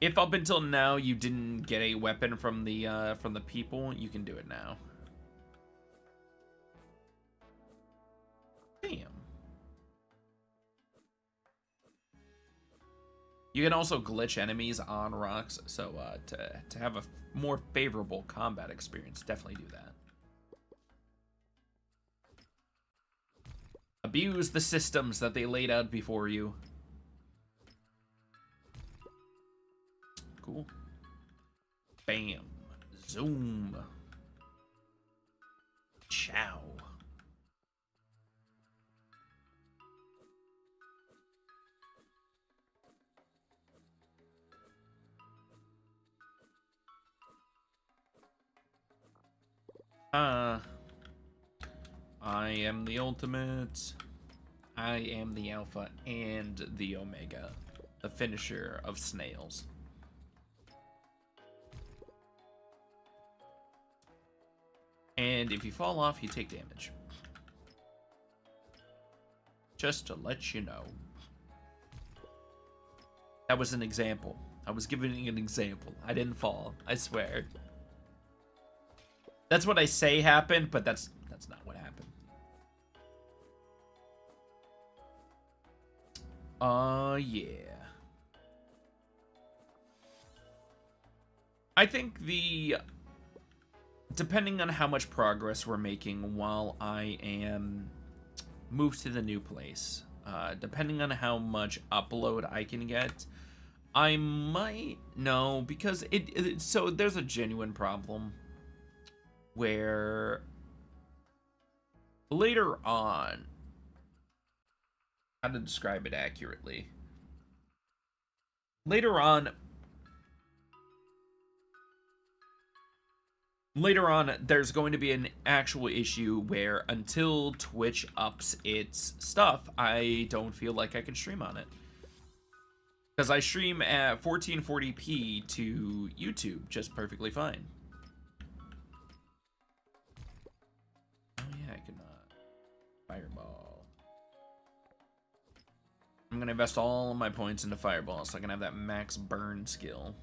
If up until now you didn't get a weapon from the people, you can do it now. Damn. You can also glitch enemies on rocks, so to have a more favorable combat experience, definitely do that. Abuse the systems that they laid out before you. Cool. Bam. Zoom. Ciao. I am the ultimate. I am the alpha and the omega. The finisher of snails. And if you fall off, you take damage. Just to let you know. That was an example. I was giving an example. I didn't fall. I swear. That's what I say happened, but that's not what happened. Yeah. I think depending on how much progress we're making while I am moved to the new place, depending on how much upload I can get, I might know, because so there's a genuine problem where later on, how to describe it accurately, later on there's going to be an actual issue where until Twitch ups its stuff, I don't feel like I can stream on it. Because I stream at 1440p to YouTube just perfectly fine. Oh yeah, I can fireball. I'm gonna invest all of my points into fireball so I can have that max burn skill.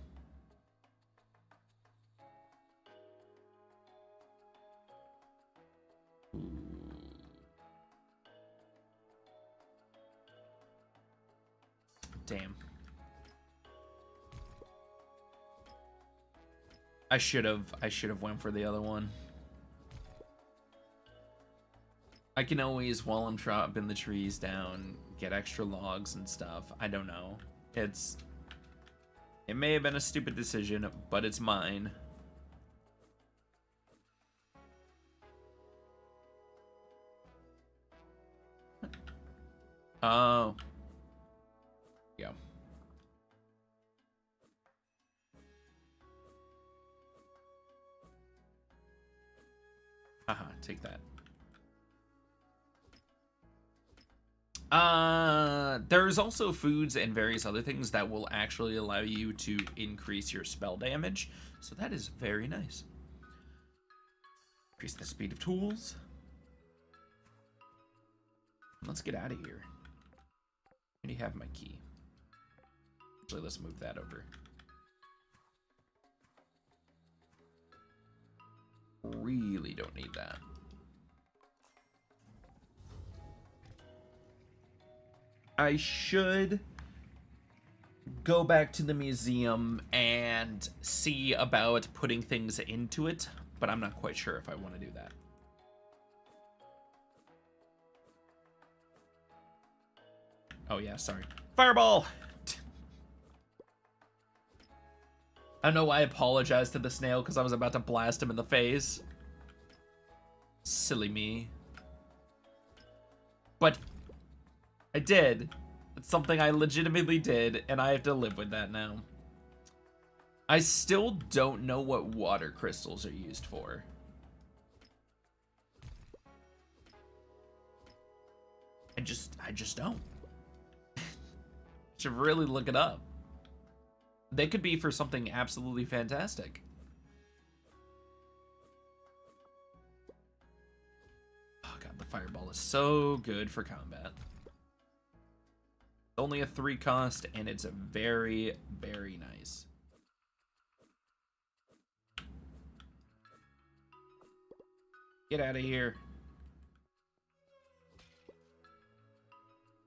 Ooh. Damn. I should have went for the other one. I can always, while I'm chopping the trees down, get extra logs and stuff. I don't know. It may have been a stupid decision, but it's mine. Oh. Yeah. Haha, take that. There's also foods and various other things that will actually allow you to increase your spell damage, so that is very nice. Increase the speed of tools. Let's get out of here. I already have my key. Actually, let's move that over. Really don't need that. I should go back to the museum and see about putting things into it, but I'm not quite sure if I want to do that. Oh yeah, sorry. Fireball! I don't know why I apologized to the snail, because I was about to blast him in the face. Silly me. But I did. It's something I legitimately did, and I have to live with that now. I still don't know what water crystals are used for. I just don't. Should really look it up. They could be for something absolutely fantastic. Oh god, the fireball is so good for combat. It's only a 3 cost, and it's a very, very nice. Get out of here.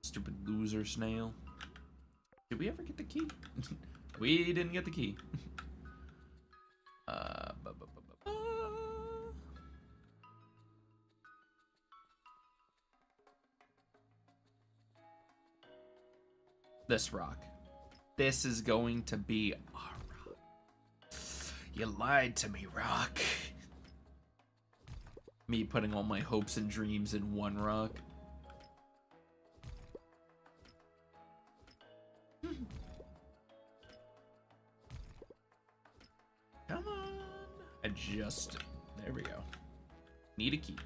Stupid loser snail. Did we ever get the key? We didn't get the key. This rock. This is going to be our rock. You lied to me, rock. Me putting all my hopes and dreams in one rock. Come on. There we go. Need a key.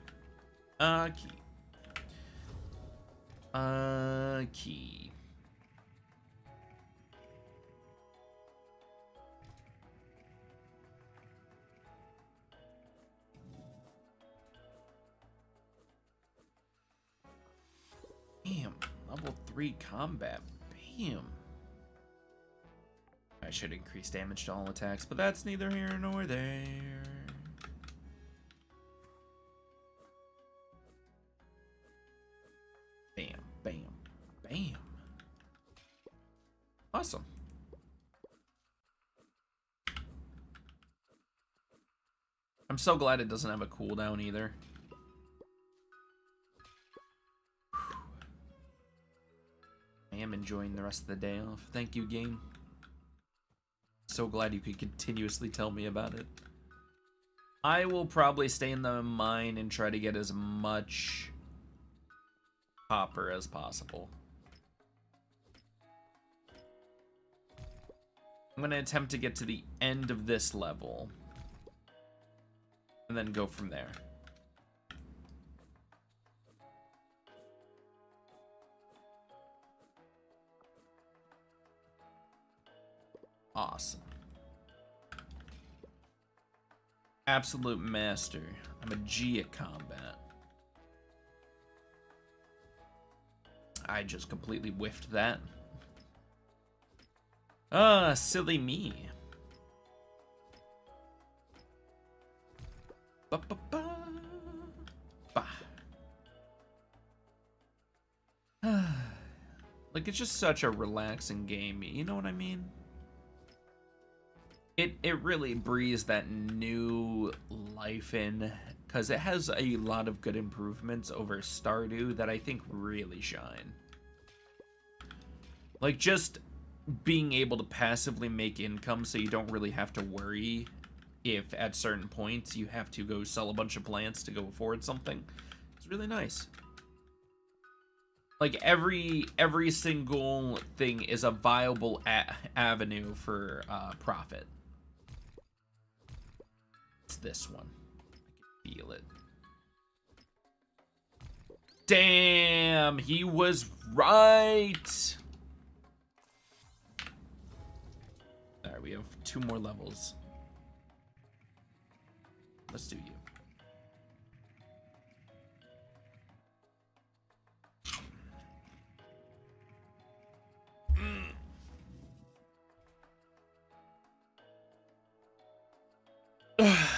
Key. Bam. Level 3 combat. Bam. I should increase damage to all attacks, but that's neither here nor there. Bam, bam, bam. Awesome. I'm so glad it doesn't have a cooldown either. I am enjoying the rest of the day off. Thank you, game. So glad you could continuously tell me about it. I will probably stay in the mine and try to get as much copper as possible. I'm going to attempt to get to the end of this level and then go from there. Awesome. Absolute master. I'm a G at combat. I just completely whiffed that. Ah, silly me. Ba ba ba. Ba. Like, it's just such a relaxing game, you know what I mean? It really breathes that new life in, because it has a lot of good improvements over Stardew that I think really shine. Like, just being able to passively make income so you don't really have to worry if at certain points you have to go sell a bunch of plants to go afford something. It's really nice. Like, every single thing is a viable avenue for profit. It's this one. I can feel it. Damn, he was right. All right, we have 2 more levels. Let's do you. Oh.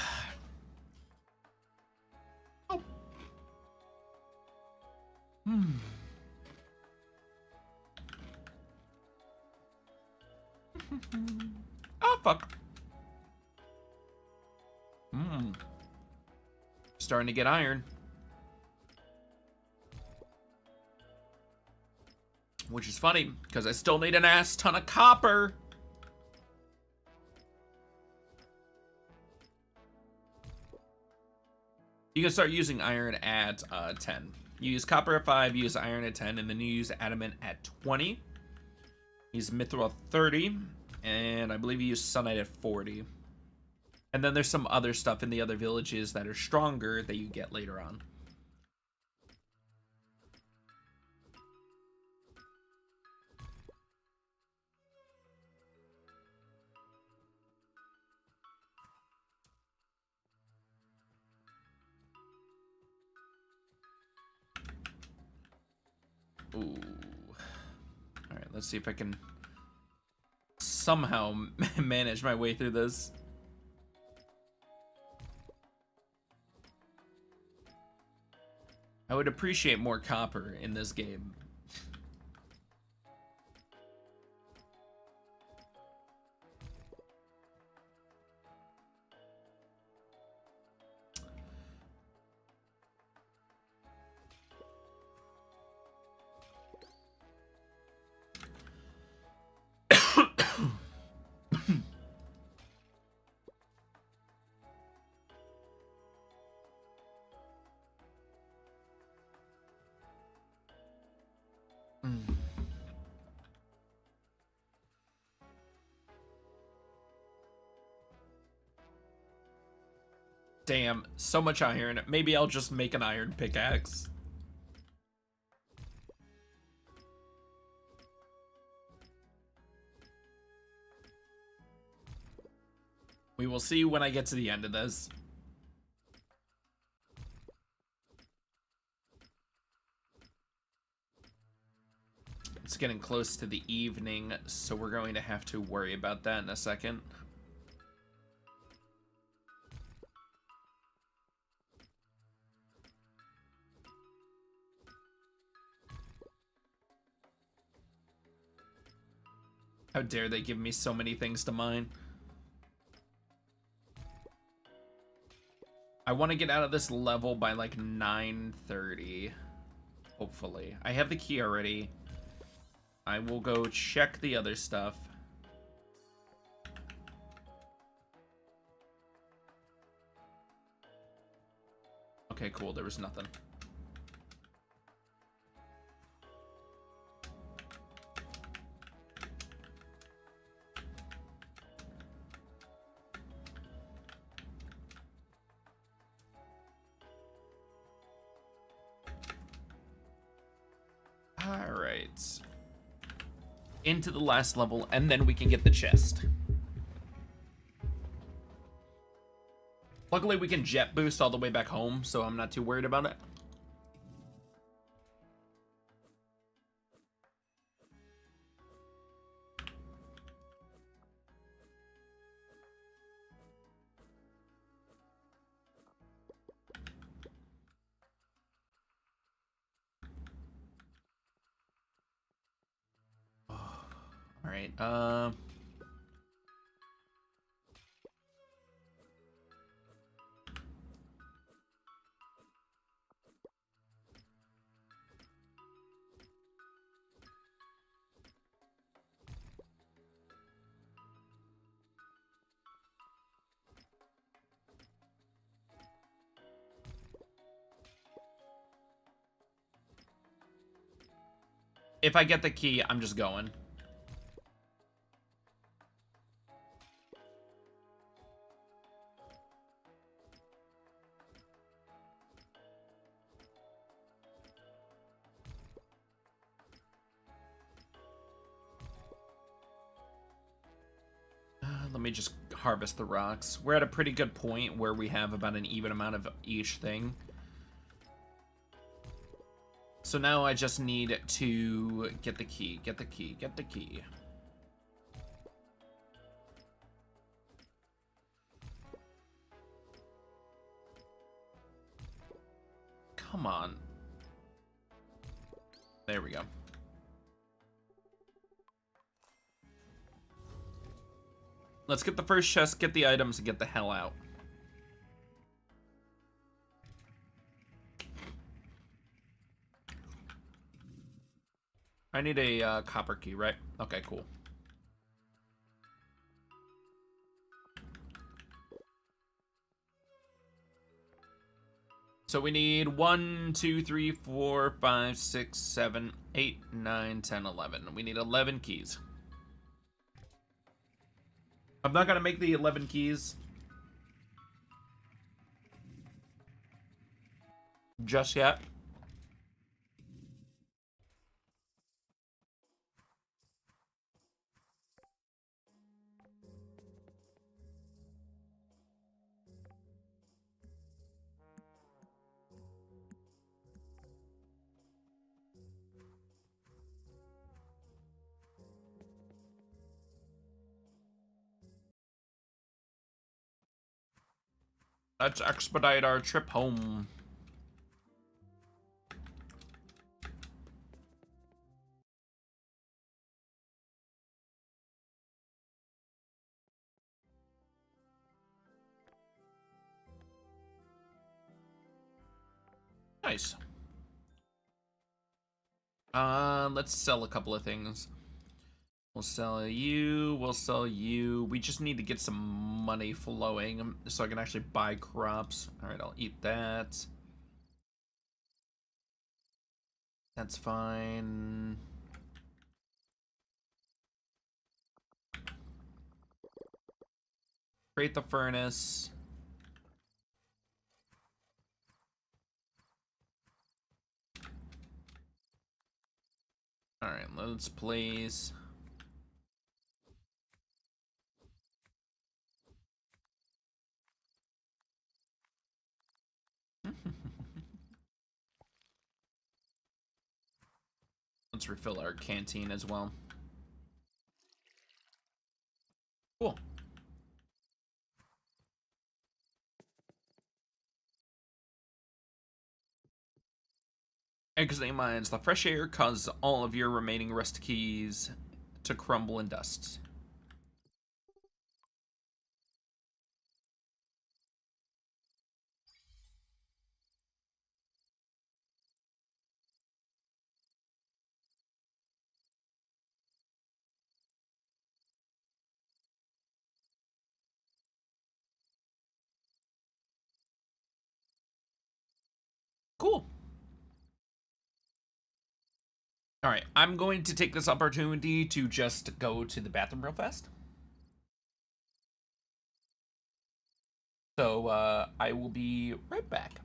Oh, fuck. Starting to get iron. Which is funny, because I still need an ass ton of copper. You can start using iron at 10. You use copper at 5, you use iron at 10, and then you use adamant at 20. Use mithril at 30, and I believe you use sunite at 40. And then there's some other stuff in the other villages that are stronger that you get later on. Ooh. Alright, let's see if I can somehow manage my way through this. I would appreciate more copper in this game. Damn, so much iron. Maybe I'll just make an iron pickaxe. We will see when I get to the end of this. It's getting close to the evening, so we're going to have to worry about that in a second. How dare they give me so many things to mine? I want to get out of this level by like 9:30. Hopefully. I have the key already. I will go check the other stuff. Okay, cool. There was nothing. Alright. Into the last level, and then we can get the chest. Luckily, we can jet boost all the way back home, so I'm not too worried about it. Alright, if I get the key, I'm just going. Let me just harvest the rocks. We're at a pretty good point where we have about an even amount of each thing. So now I just need to get the key, get the key, get the key. Come on. There we go. Let's get the first chest, get the items, and get the hell out. I need a copper key, right? Okay, cool. So we need 1, 2, 3, 4, 5, 6, 7, 8, 9, 10, 11. We need 11 keys. I'm not gonna make the 11 keys just yet. Let's expedite our trip home. Nice. Let's sell a couple of things. We'll sell you, we'll sell you. We just need to get some money flowing so I can actually buy crops. Alright, I'll eat that. That's fine. Create the furnace. Silence, please. Let's refill our canteen as well. Cool. Exiting mines. The fresh air causes all of your remaining rest keys to crumble in dust. Cool. Alright, I'm going to take this opportunity to just go to the bathroom real fast. So, I will be right back.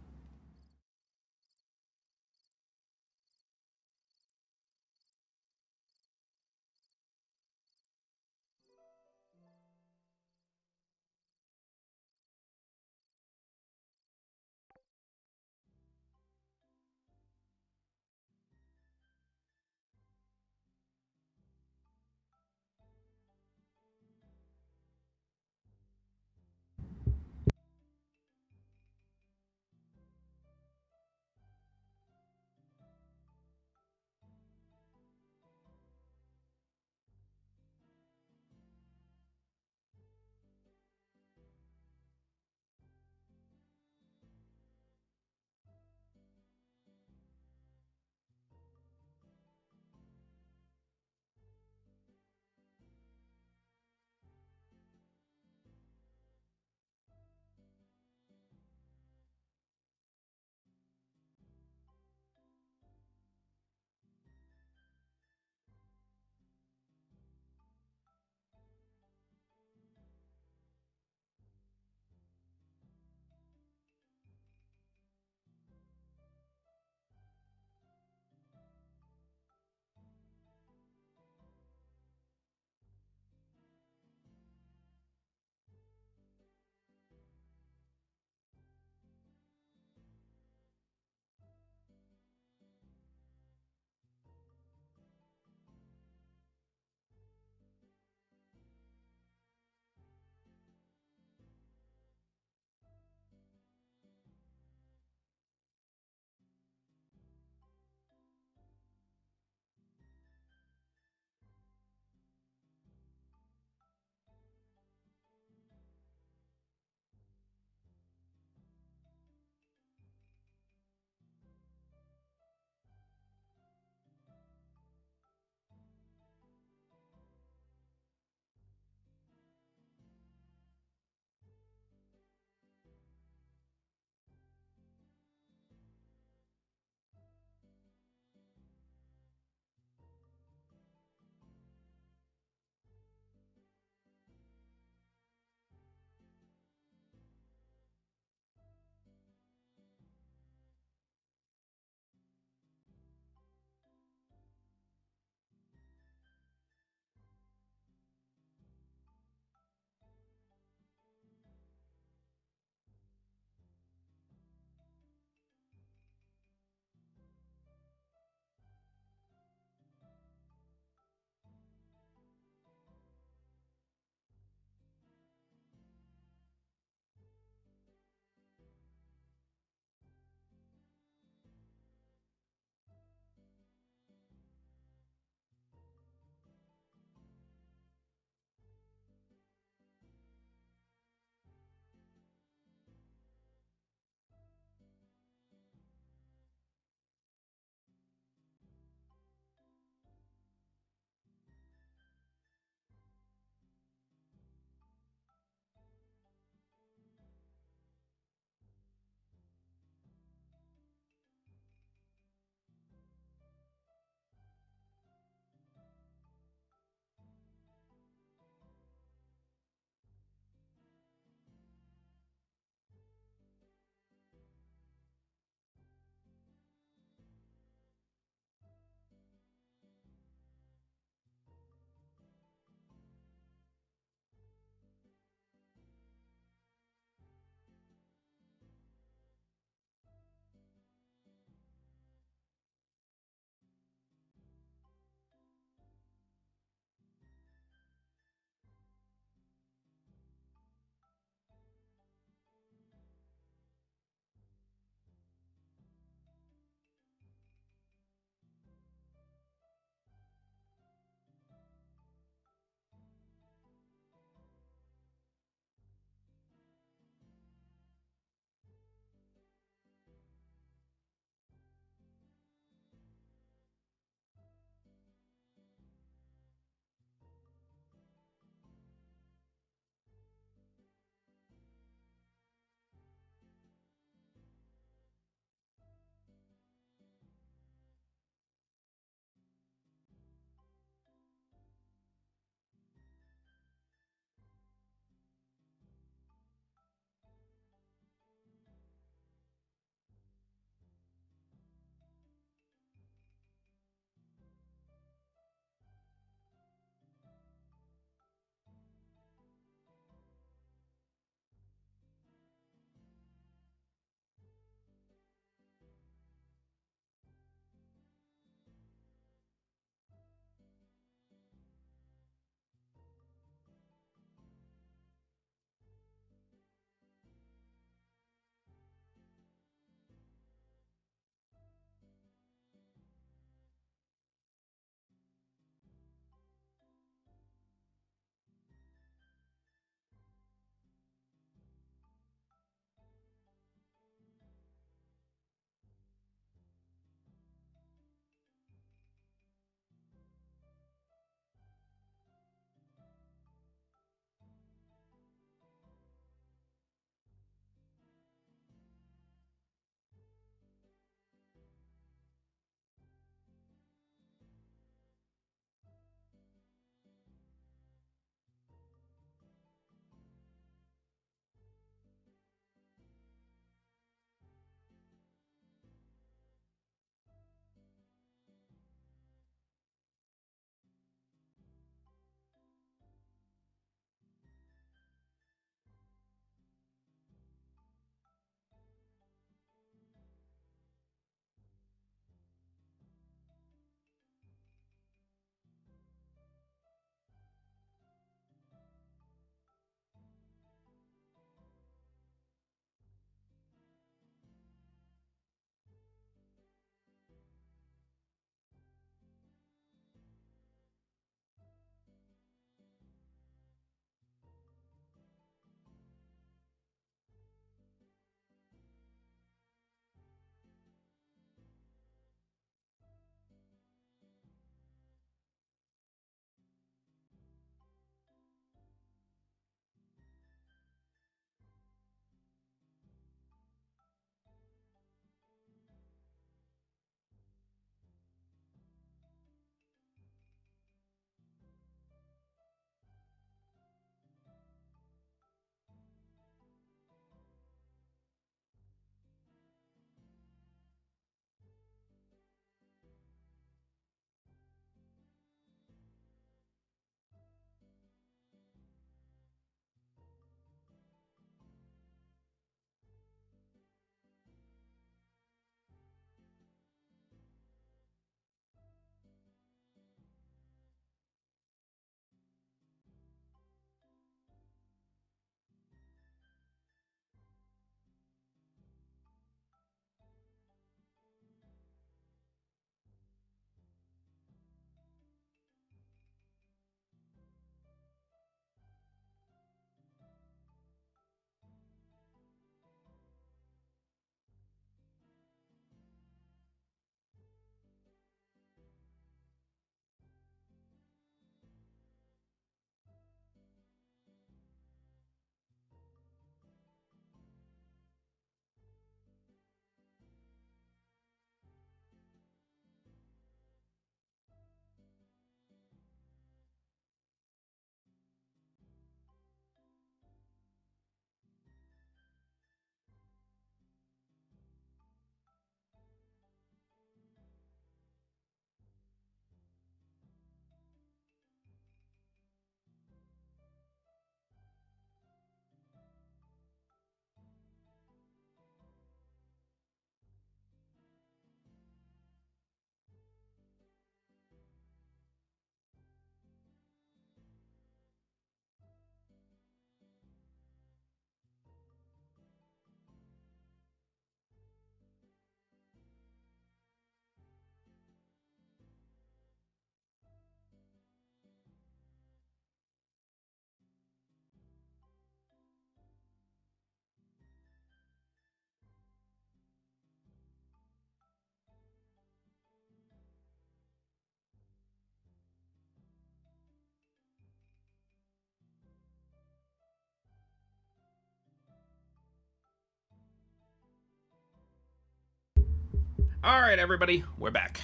All right, everybody, we're back.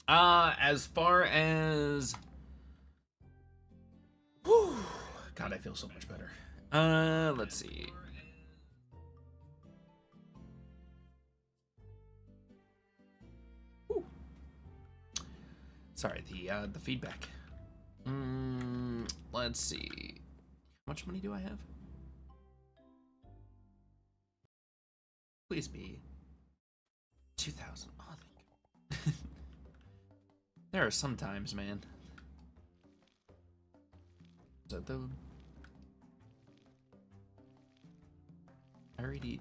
As far as... Whew, God, I feel so much better. Let's see. Whew. Sorry, the feedback. Let's see. How much money do I have? Please be 2,000. Oh, thank you. There are some times, man. Is that the... I already...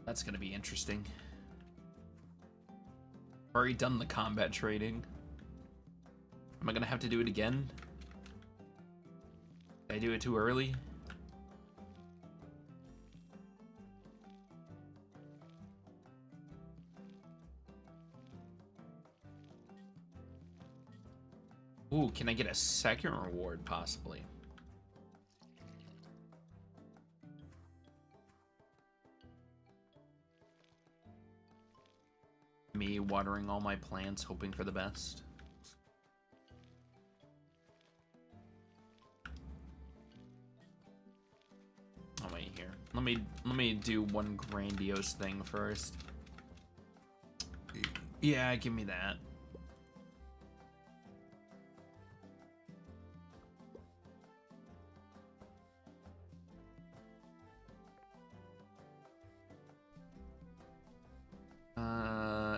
That's gonna be interesting. I've already done the combat trading. Am I gonna have to do it again? Did I do it too early? Ooh, can I get a second reward, possibly? Me watering all my plants, hoping for the best. Oh, wait, here. Let me do one grandiose thing first. Yeah, give me that.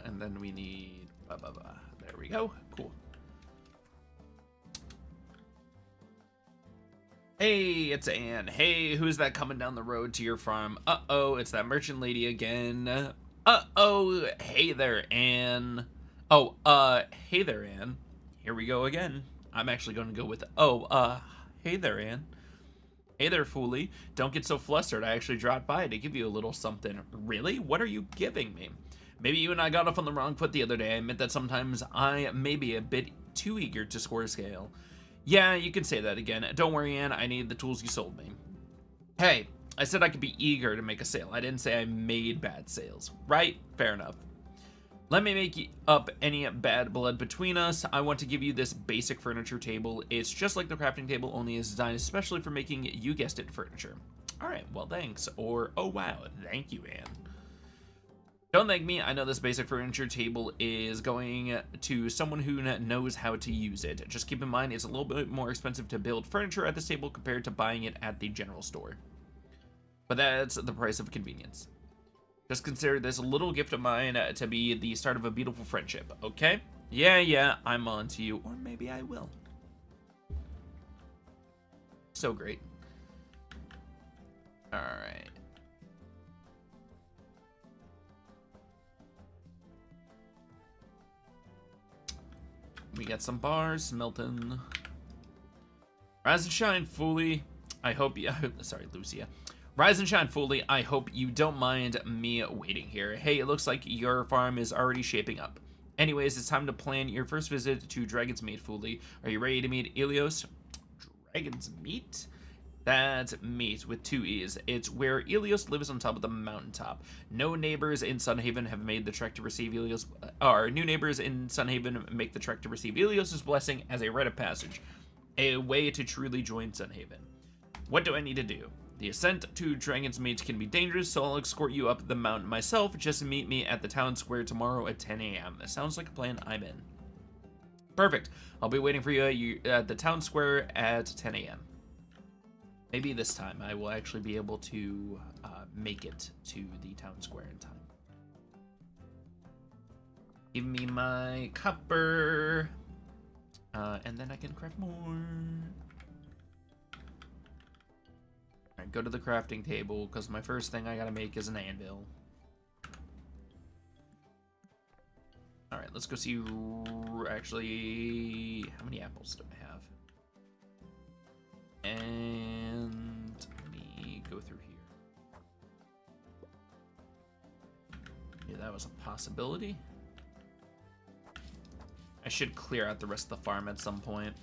And then we need there we go. Cool. Hey, it's Anne. Hey, who's that coming down the road to your farm? Uh-oh, it's that merchant lady again. Uh-oh, hey there, Anne. Oh, hey there, Anne. Here we go again. I'm actually going to go with, hey there, Anne. Hey there, Foolie. Don't get so flustered. I actually dropped by to give you a little something. Really? What are you giving me? Maybe you and I got off on the wrong foot the other day. I admit that sometimes I may be a bit too eager to score a scale. Yeah, you can say that again. Don't worry, Anne. I need the tools you sold me. Hey, I said I could be eager to make a sale. I didn't say I made bad sales. Right? Fair enough. Let me make up any bad blood between us. I want to give you this basic furniture table. It's just like the crafting table, only is designed especially for making, you guessed it, furniture. All right, well, thanks. Or, oh, wow, thank you, Anne. Don't thank me. I know this basic furniture table is going to someone who knows how to use it. Just keep in mind, it's a little bit more expensive to build furniture at this table compared to buying it at the general store. But that's the price of convenience. Just consider this little gift of mine to be the start of a beautiful friendship, okay? Yeah, I'm on to you. Or maybe I will. So great. Alright. We got some bars, Milton. Rise and shine, Foolie. I hope you... Sorry, Lucia. Rise and shine, Foolie. I hope you don't mind me waiting here. Hey, it looks like your farm is already shaping up. Anyways, it's time to plan your first visit to Dragon's Meat, Foolie. Are you ready to meet Ilios? Dragon's Meat? That's meat with 2 E's. It's where Ilios lives on top of the mountaintop. No neighbors in Sunhaven have made the trek to receive Ilios. Our new neighbors in Sunhaven make the trek to receive Ilios' blessing as a rite of passage. A way to truly join Sunhaven. What do I need to do? The ascent to Dragon's Meat can be dangerous, so I'll escort you up the mountain myself. Just meet me at the town square tomorrow at 10 a.m. That sounds like a plan I'm in. Perfect. I'll be waiting for you at the town square at 10 a.m. Maybe this time I will actually be able to make it to the town square in time. Give me my copper. And then I can craft more. Alright, go to the crafting table, because my first thing I gotta make is an anvil. Alright, let's go see... Actually, how many apples do I have? And let me go through here. Yeah, that was a possibility. I should clear out the rest of the farm at some point.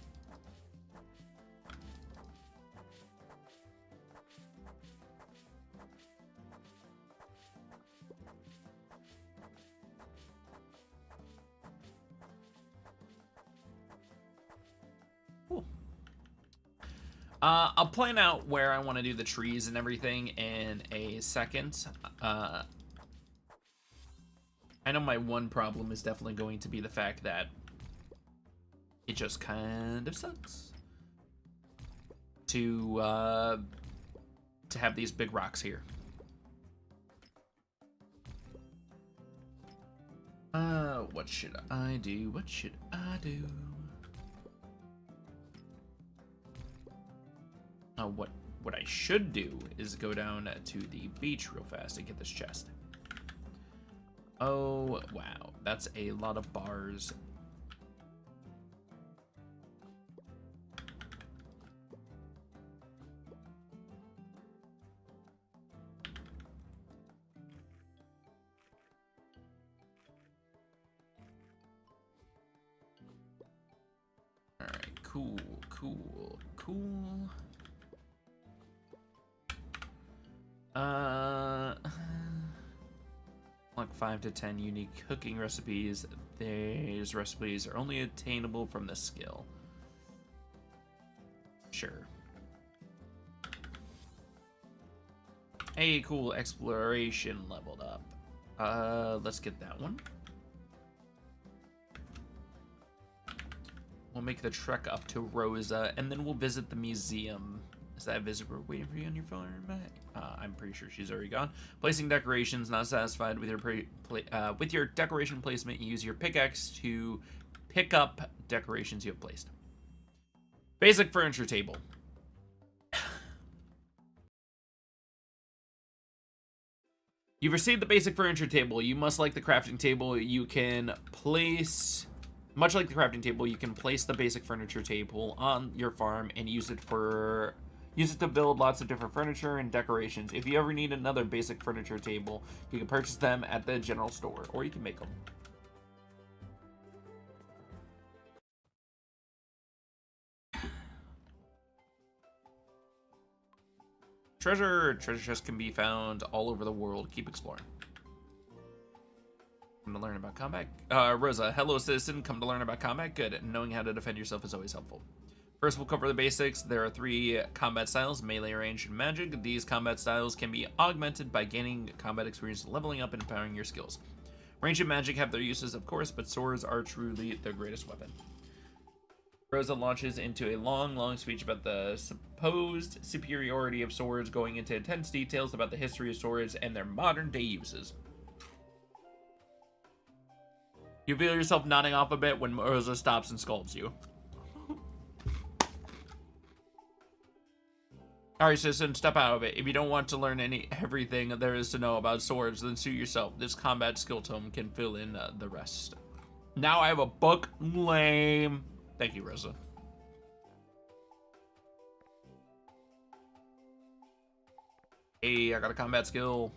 I'll plan out where I want to do the trees and everything in a second. I know my one problem is definitely going to be the fact that it just kind of sucks to have these big rocks here. What should I do? What should I do? What I should do is go down to the beach real fast and get this chest. Oh, wow. That's a lot of bars. Alright, cool. Like 5 to 10 unique cooking recipes. These recipes are only attainable from this skill. Sure. Hey, cool. Exploration leveled up. Let's get that one. We'll make the trek up to Rosa, and then we'll visit the museum. Is that visitor waiting for you on your phone? I'm pretty sure she's already gone. Placing decorations. Not satisfied with your decoration placement, use your pickaxe to pick up decorations you have placed. Basic furniture table. You've received the basic furniture table. You must like the crafting table. You can place... Much like the crafting table, you can place the basic furniture table on your farm and use it to build lots of different furniture and decorations. If you ever need another basic furniture table, you can purchase them at the general store, or you can make them. Treasure chests can be found all over the world. Keep exploring. Come to learn about combat. Rosa, hello citizen, come to learn about combat. Good. Knowing how to defend yourself is always helpful. First, we'll cover the basics. There are 3 combat styles: melee, range, and magic. These combat styles can be augmented by gaining combat experience, leveling up, and empowering your skills. Range and magic have their uses, of course, but swords are truly their greatest weapon. Rosa launches into a long speech about the supposed superiority of swords, going into intense details about the history of swords and their modern-day uses. You feel yourself nodding off a bit when Rosa stops and scolds you. Alright, citizen, step out of it. If you don't want to learn everything there is to know about swords, then suit yourself. This combat skill tome can fill in the rest. Now I have a book. Lame. Thank you, Rosa. Hey, I got a combat skill.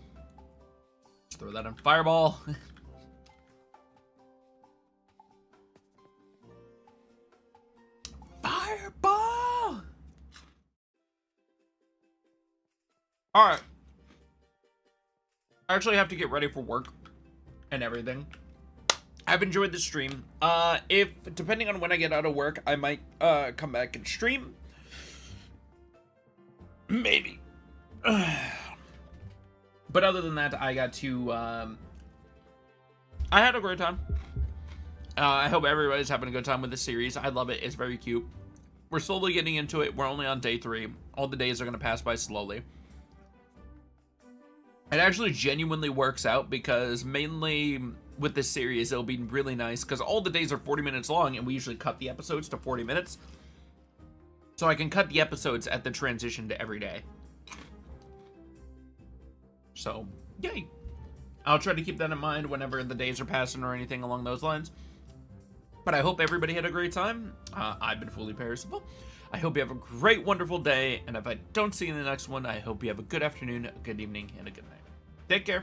Just throw that in fireball. Fireball! Alright. I actually have to get ready for work and everything. I've enjoyed the stream. If, depending on when I get out of work, I might come back and stream. Maybe. But other than that, I got to, I had a great time. I hope everybody's having a good time with this series. I love it. It's very cute. We're slowly getting into it. We're only on day 3. All the days are going to pass by slowly. It actually genuinely works out because mainly with this series, it'll be really nice because all the days are 40 minutes long and we usually cut the episodes to 40 minutes. So I can cut the episodes at the transition to every day. So, yay. I'll try to keep that in mind whenever the days are passing or anything along those lines. But I hope everybody had a great time. I've been Fully Perishable. I hope you have a great, wonderful day. And if I don't see you in the next one, I hope you have a good afternoon, a good evening, and a good night. Take care.